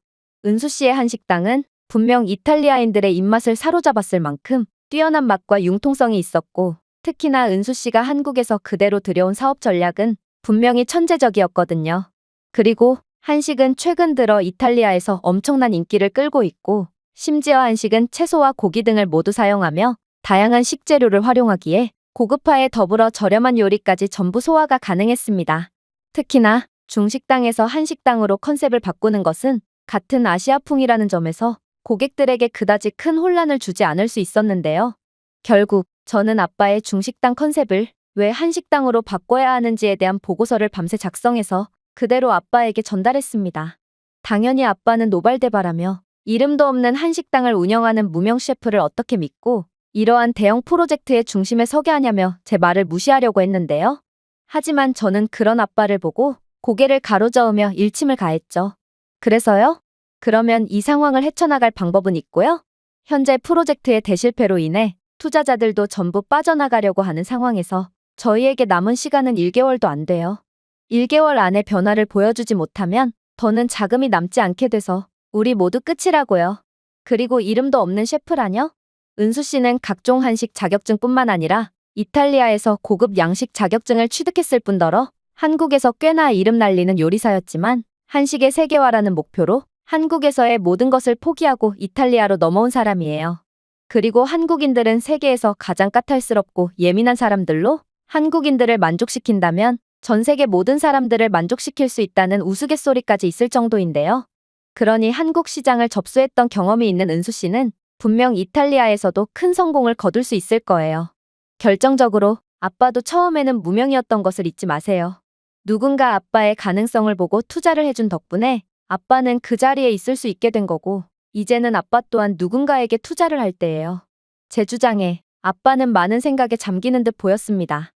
은수 씨의 한식당은 분명 이탈리아인들의 입맛을 사로잡았을 만큼 뛰어난 맛과 융통성이 있었고 특히나 은수 씨가 한국에서 그대로 들여온 사업 전략은 분명히 천재적이었거든요. 그리고 한식은 최근 들어 이탈리아에서 엄청난 인기를 끌고 있고 심지어 한식은 채소와 고기 등을 모두 사용하며 다양한 식재료를 활용하기에 고급화에 더불어 저렴한 요리까지 전부 소화가 가능했습니다. 특히나 중식당에서 한식당으로 컨셉을 바꾸는 것은 같은 아시아풍이라는 점에서 고객들에게 그다지 큰 혼란을 주지 않을 수 있었는데요. 결국 저는 아빠의 중식당 컨셉을 왜 한식당으로 바꿔야 하는지에 대한 보고서를 밤새 작성해서 그대로 아빠에게 전달했습니다. 당연히 아빠는 노발대발하며 이름도 없는 한식당을 운영하는 무명 셰프를 어떻게 믿고 이러한 대형 프로젝트의 중심에 서게 하냐며 제 말을 무시하려고 했는데요. 하지만 저는 그런 아빠를 보고 고개를 가로저으며 일침을 가했죠. 그래서요? 그러면 이 상황을 헤쳐나갈 방법은 있고요. 현재 프로젝트의 대실패로 인해 투자자들도 전부 빠져나가려고 하는 상황에서 저희에게 남은 시간은 1개월도 안 돼요. 1개월 안에 변화를 보여주지 못하면 더는 자금이 남지 않게 돼서 우리 모두 끝이라고요. 그리고 이름도 없는 셰프라뇨? 은수 씨는 각종 한식 자격증뿐만 아니라 이탈리아에서 고급 양식 자격증을 취득했을 뿐더러 한국에서 꽤나 이름 날리는 요리사였지만 한식의 세계화라는 목표로 한국에서의 모든 것을 포기하고 이탈리아로 넘어온 사람이에요. 그리고 한국인들은 세계에서 가장 까탈스럽고 예민한 사람들로 한국인들을 만족시킨다면 전 세계 모든 사람들을 만족시킬 수 있다는 우스갯소리까지 있을 정도인데요. 그러니 한국 시장을 접수했던 경험이 있는 은수 씨는 분명 이탈리아에서도 큰 성공을 거둘 수 있을 거예요. 결정적으로 아빠도 처음에는 무명이었던 것을 잊지 마세요. 누군가 아빠의 가능성을 보고 투자를 해준 덕분에 아빠는 그 자리에 있을 수 있게 된 거고 이제는 아빠 또한 누군가에게 투자를 할 때예요. 제 주장에 아빠는 많은 생각에 잠기는 듯 보였습니다.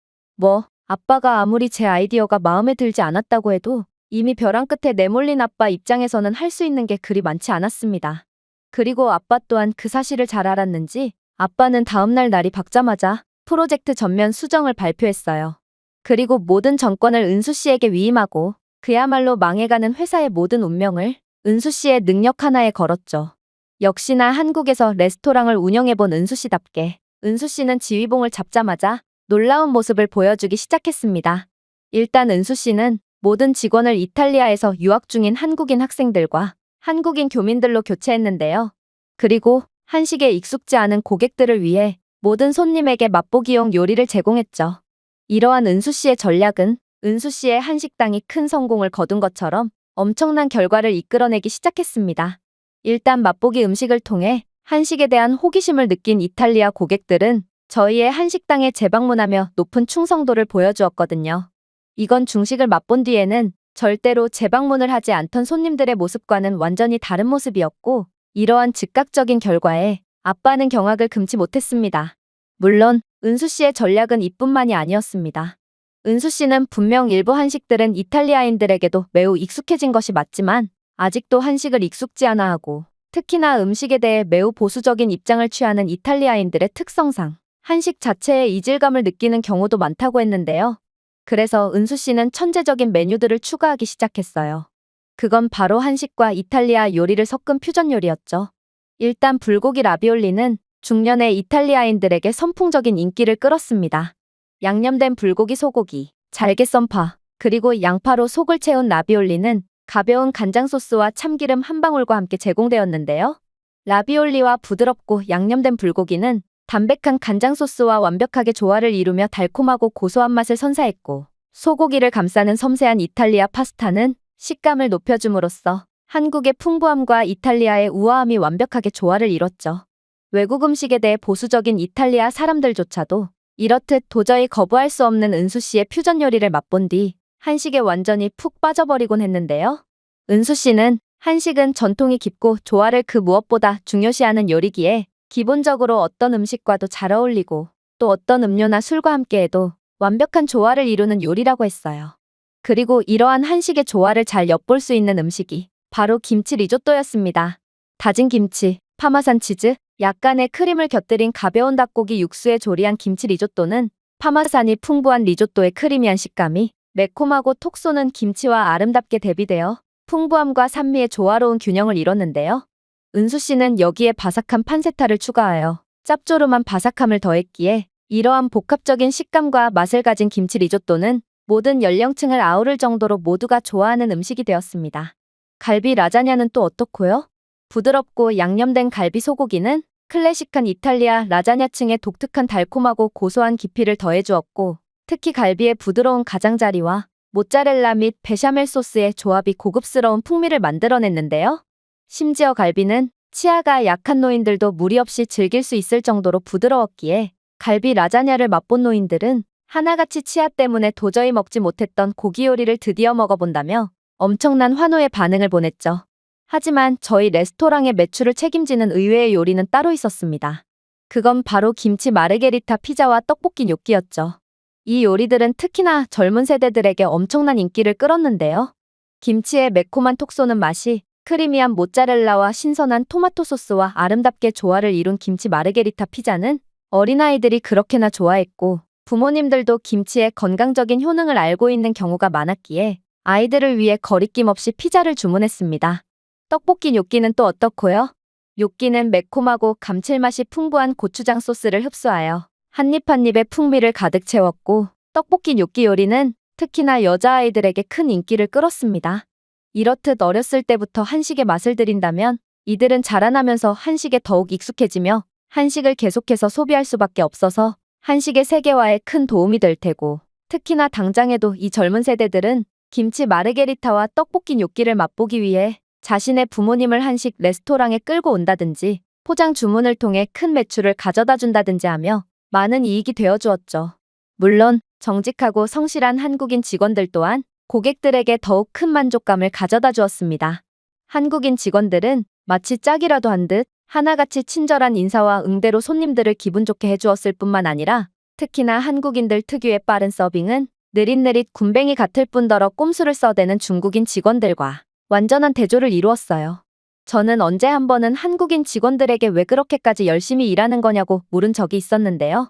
아빠가 아무리 제 아이디어가 마음에 들지 않았다고 해도 이미 벼랑 끝에 내몰린 아빠 입장에서는 할 수 있는 게 그리 많지 않았습니다. 그리고 아빠 또한 그 사실을 잘 알았는지 아빠는 다음날 날이 밝자마자 프로젝트 전면 수정을 발표했어요. 그리고 모든 전권을 은수 씨에게 위임하고 그야말로 망해가는 회사의 모든 운명을 은수 씨의 능력 하나에 걸었죠. 역시나 한국에서 레스토랑을 운영해본 은수 씨답게 은수 씨는 지휘봉을 잡자마자 놀라운 모습을 보여주기 시작했습니다. 일단 은수 씨는 모든 직원을 이탈리아에서 유학 중인 한국인 학생들과 한국인 교민들로 교체했는데요. 그리고 한식에 익숙지 않은 고객들을 위해 모든 손님에게 맛보기용 요리를 제공했죠. 이러한 은수 씨의 전략은 은수 씨의 한식당이 큰 성공을 거둔 것처럼 엄청난 결과를 이끌어내기 시작했습니다. 일단 맛보기 음식을 통해 한식에 대한 호기심을 느낀 이탈리아 고객들은 저희의 한식당에 재방문하며 높은 충성도를 보여주었거든요. 이건 중식을 맛본 뒤에는 절대로 재방문을 하지 않던 손님들의 모습과는 완전히 다른 모습이었고 이러한 즉각적인 결과에 아빠는 경악을 금치 못했습니다. 물론 은수 씨의 전략은 이뿐만이 아니었습니다. 은수 씨는 분명 일부 한식들은 이탈리아인들에게도 매우 익숙해진 것이 맞지만 아직도 한식을 익숙지 않아 하고 특히나 음식에 대해 매우 보수적인 입장을 취하는 이탈리아인들의 특성상 한식 자체에 이질감을 느끼는 경우도 많다고 했는데요. 그래서 은수 씨는 천재적인 메뉴들을 추가하기 시작했어요. 그건 바로 한식과 이탈리아 요리를 섞은 퓨전 요리였죠. 일단 불고기 라비올리는 중년의 이탈리아인들에게 선풍적인 인기를 끌었습니다. 양념된 불고기 소고기, 잘게 썬 파, 그리고 양파로 속을 채운 라비올리는 가벼운 간장 소스와 참기름 한 방울과 함께 제공되었는데요. 라비올리와 부드럽고 양념된 불고기는 담백한 간장 소스와 완벽하게 조화를 이루며 달콤하고 고소한 맛을 선사했고 소고기를 감싸는 섬세한 이탈리아 파스타는 식감을 높여줌으로써 한국의 풍부함과 이탈리아의 우아함이 완벽하게 조화를 이뤘죠. 외국 음식에 대해 보수적인 이탈리아 사람들조차도 이렇듯 도저히 거부할 수 없는 은수 씨의 퓨전 요리를 맛본 뒤 한식에 완전히 푹 빠져버리곤 했는데요. 은수 씨는 한식은 전통이 깊고 조화를 그 무엇보다 중요시하는 요리기에 기본적으로 어떤 음식과도 잘 어울리고 또 어떤 음료나 술과 함께해도 완벽한 조화를 이루는 요리라고 했어요. 그리고 이러한 한식의 조화를 잘 엿볼 수 있는 음식이 바로 김치 리조또였습니다. 다진 김치, 파마산 치즈, 약간의 크림을 곁들인 가벼운 닭고기 육수에 조리한 김치 리조또는 파마산이 풍부한 리조또의 크리미한 식감이 매콤하고 톡 쏘는 김치와 아름답게 대비되어 풍부함과 산미의 조화로운 균형을 이뤘는데요. 은수 씨는 여기에 바삭한 판세타를 추가하여 짭조름한 바삭함을 더했기에 이러한 복합적인 식감과 맛을 가진 김치 리조또는 모든 연령층을 아우를 정도로 모두가 좋아하는 음식이 되었습니다. 갈비 라자냐는 또 어떻고요? 부드럽고 양념된 갈비 소고기는 클래식한 이탈리아 라자냐층의 독특한 달콤하고 고소한 깊이를 더해주었고 특히 갈비의 부드러운 가장자리와 모짜렐라 및 베샤멜 소스의 조합이 고급스러운 풍미를 만들어냈는데요. 심지어 갈비는 치아가 약한 노인들도 무리 없이 즐길 수 있을 정도로 부드러웠기에 갈비 라자냐를 맛본 노인들은 하나같이 치아 때문에 도저히 먹지 못했던 고기 요리를 드디어 먹어본다며 엄청난 환호의 반응을 보냈죠. 하지만 저희 레스토랑의 매출을 책임지는 의외의 요리는 따로 있었습니다. 그건 바로 김치 마르게리타 피자와 떡볶이 뇨끼였죠. 이 요리들은 특히나 젊은 세대들에게 엄청난 인기를 끌었는데요. 김치의 매콤한 톡 쏘는 맛이 크리미한 모짜렐라와 신선한 토마토 소스와 아름답게 조화를 이룬 김치 마르게리타 피자는 어린아이들이 그렇게나 좋아했고 부모님들도 김치의 건강적인 효능을 알고 있는 경우가 많았기에 아이들을 위해 거리낌 없이 피자를 주문했습니다. 떡볶이 뇨끼는 또 어떻고요? 뇨끼는 매콤하고 감칠맛이 풍부한 고추장 소스를 흡수하여 한 입 한 입의 풍미를 가득 채웠고 떡볶이 뇨끼 요리는 특히나 여자아이들에게 큰 인기를 끌었습니다. 이렇듯 어렸을 때부터 한식의 맛을 들인다면 이들은 자라나면서 한식에 더욱 익숙해지며 한식을 계속해서 소비할 수밖에 없어서 한식의 세계화에 큰 도움이 될 테고 특히나 당장에도 이 젊은 세대들은 김치 마르게리타와 떡볶이 뇨끼를 맛보기 위해 자신의 부모님을 한식 레스토랑에 끌고 온다든지 포장 주문을 통해 큰 매출을 가져다 준다든지 하며 많은 이익이 되어 주었죠. 물론 정직하고 성실한 한국인 직원들 또한 고객들에게 더욱 큰 만족감을 가져다 주었습니다. 한국인 직원들은 마치 짝이라도 한 듯 하나같이 친절한 인사와 응대로 손님들을 기분 좋게 해주었을 뿐만 아니라 특히나 한국인들 특유의 빠른 서빙은 느릿느릿 군뱅이 같을 뿐더러 꼼수를 써대는 중국인 직원들과 완전한 대조를 이루었어요. 저는 언제 한 번은 한국인 직원들에게 왜 그렇게까지 열심히 일하는 거냐고 물은 적이 있었는데요.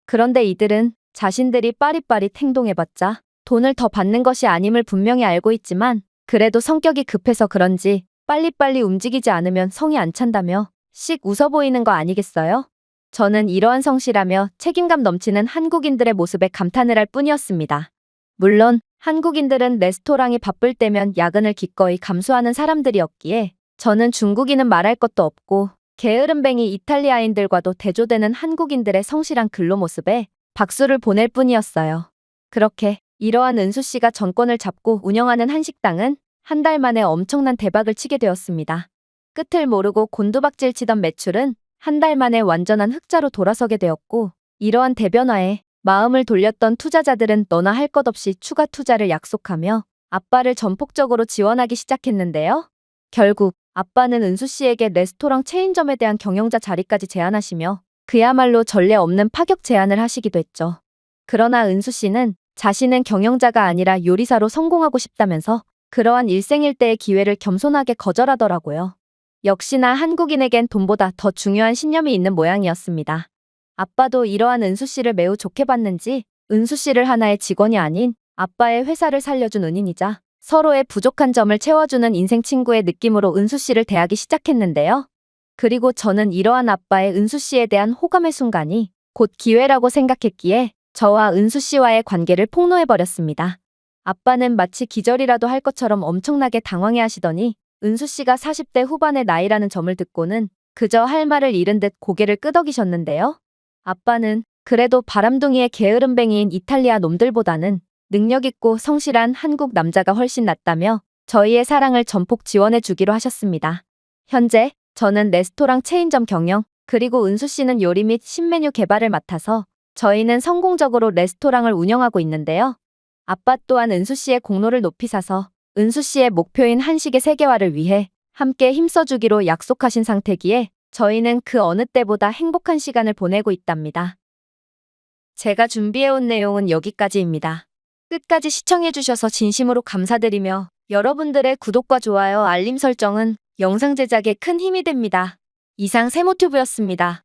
그런데 이들은 자신들이 빠릿빠릿 행동해봤자 돈을 더 받는 것이 아님을 분명히 알고 있지만 그래도 성격이 급해서 그런지 빨리빨리 움직이지 않으면 성이 안 찬다며 씩 웃어 보이는 거 아니겠어요? 저는 이러한 성실하며 책임감 넘치는 한국인들의 모습에 감탄을 할 뿐이었습니다. 물론 한국인들은 레스토랑이 바쁠 때면 야근을 기꺼이 감수하는 사람들이었기에 저는 중국인은 말할 것도 없고 게으름뱅이 이탈리아인들과도 대조되는 한국인들의 성실한 근로 모습에 박수를 보낼 뿐이었어요. 그렇게 이러한 은수 씨가 정권을 잡고 운영하는 한식당은 한 달 만에 엄청난 대박을 치게 되었습니다. 끝을 모르고 곤두박질 치던 매출은 한 달 만에 완전한 흑자로 돌아서게 되었고 이러한 대변화에 마음을 돌렸던 투자자들은 너나 할 것 없이 추가 투자를 약속하며 아빠를 전폭적으로 지원하기 시작했는데요. 결국 아빠는 은수 씨에게 레스토랑 체인점에 대한 경영자 자리까지 제안하시며 그야말로 전례 없는 파격 제안을 하시기도 했죠. 그러나 은수 씨는 자신은 경영자가 아니라 요리사로 성공하고 싶다면서 그러한 일생일대의 기회를 겸손하게 거절하더라고요. 역시나 한국인에겐 돈보다 더 중요한 신념이 있는 모양이었습니다. 아빠도 이러한 은수 씨를 매우 좋게 봤는지 은수 씨를 하나의 직원이 아닌 아빠의 회사를 살려준 은인이자 서로의 부족한 점을 채워주는 인생 친구의 느낌으로 은수 씨를 대하기 시작했는데요. 그리고 저는 이러한 아빠의 은수 씨에 대한 호감의 순간이 곧 기회라고 생각했기에 저와 은수 씨와의 관계를 폭로해버렸습니다. 아빠는 마치 기절이라도 할 것처럼 엄청나게 당황해 하시더니 은수 씨가 40대 후반의 나이라는 점을 듣고는 그저 할 말을 잃은 듯 고개를 끄덕이셨는데요. 아빠는 그래도 바람둥이의 게으름뱅이인 이탈리아 놈들보다는 능력있고 성실한 한국 남자가 훨씬 낫다며 저희의 사랑을 전폭 지원해 주기로 하셨습니다. 현재 저는 레스토랑 체인점 경영, 그리고 은수 씨는 요리 및 신메뉴 개발을 맡아서 저희는 성공적으로 레스토랑을 운영하고 있는데요. 아빠 또한 은수 씨의 공로를 높이 사서 은수 씨의 목표인 한식의 세계화를 위해 함께 힘써주기로 약속하신 상태기에 저희는 그 어느 때보다 행복한 시간을 보내고 있답니다. 제가 준비해온 내용은 여기까지입니다. 끝까지 시청해주셔서 진심으로 감사드리며 여러분들의 구독과 좋아요, 알림 설정은 영상 제작에 큰 힘이 됩니다. 이상 세모튜브였습니다.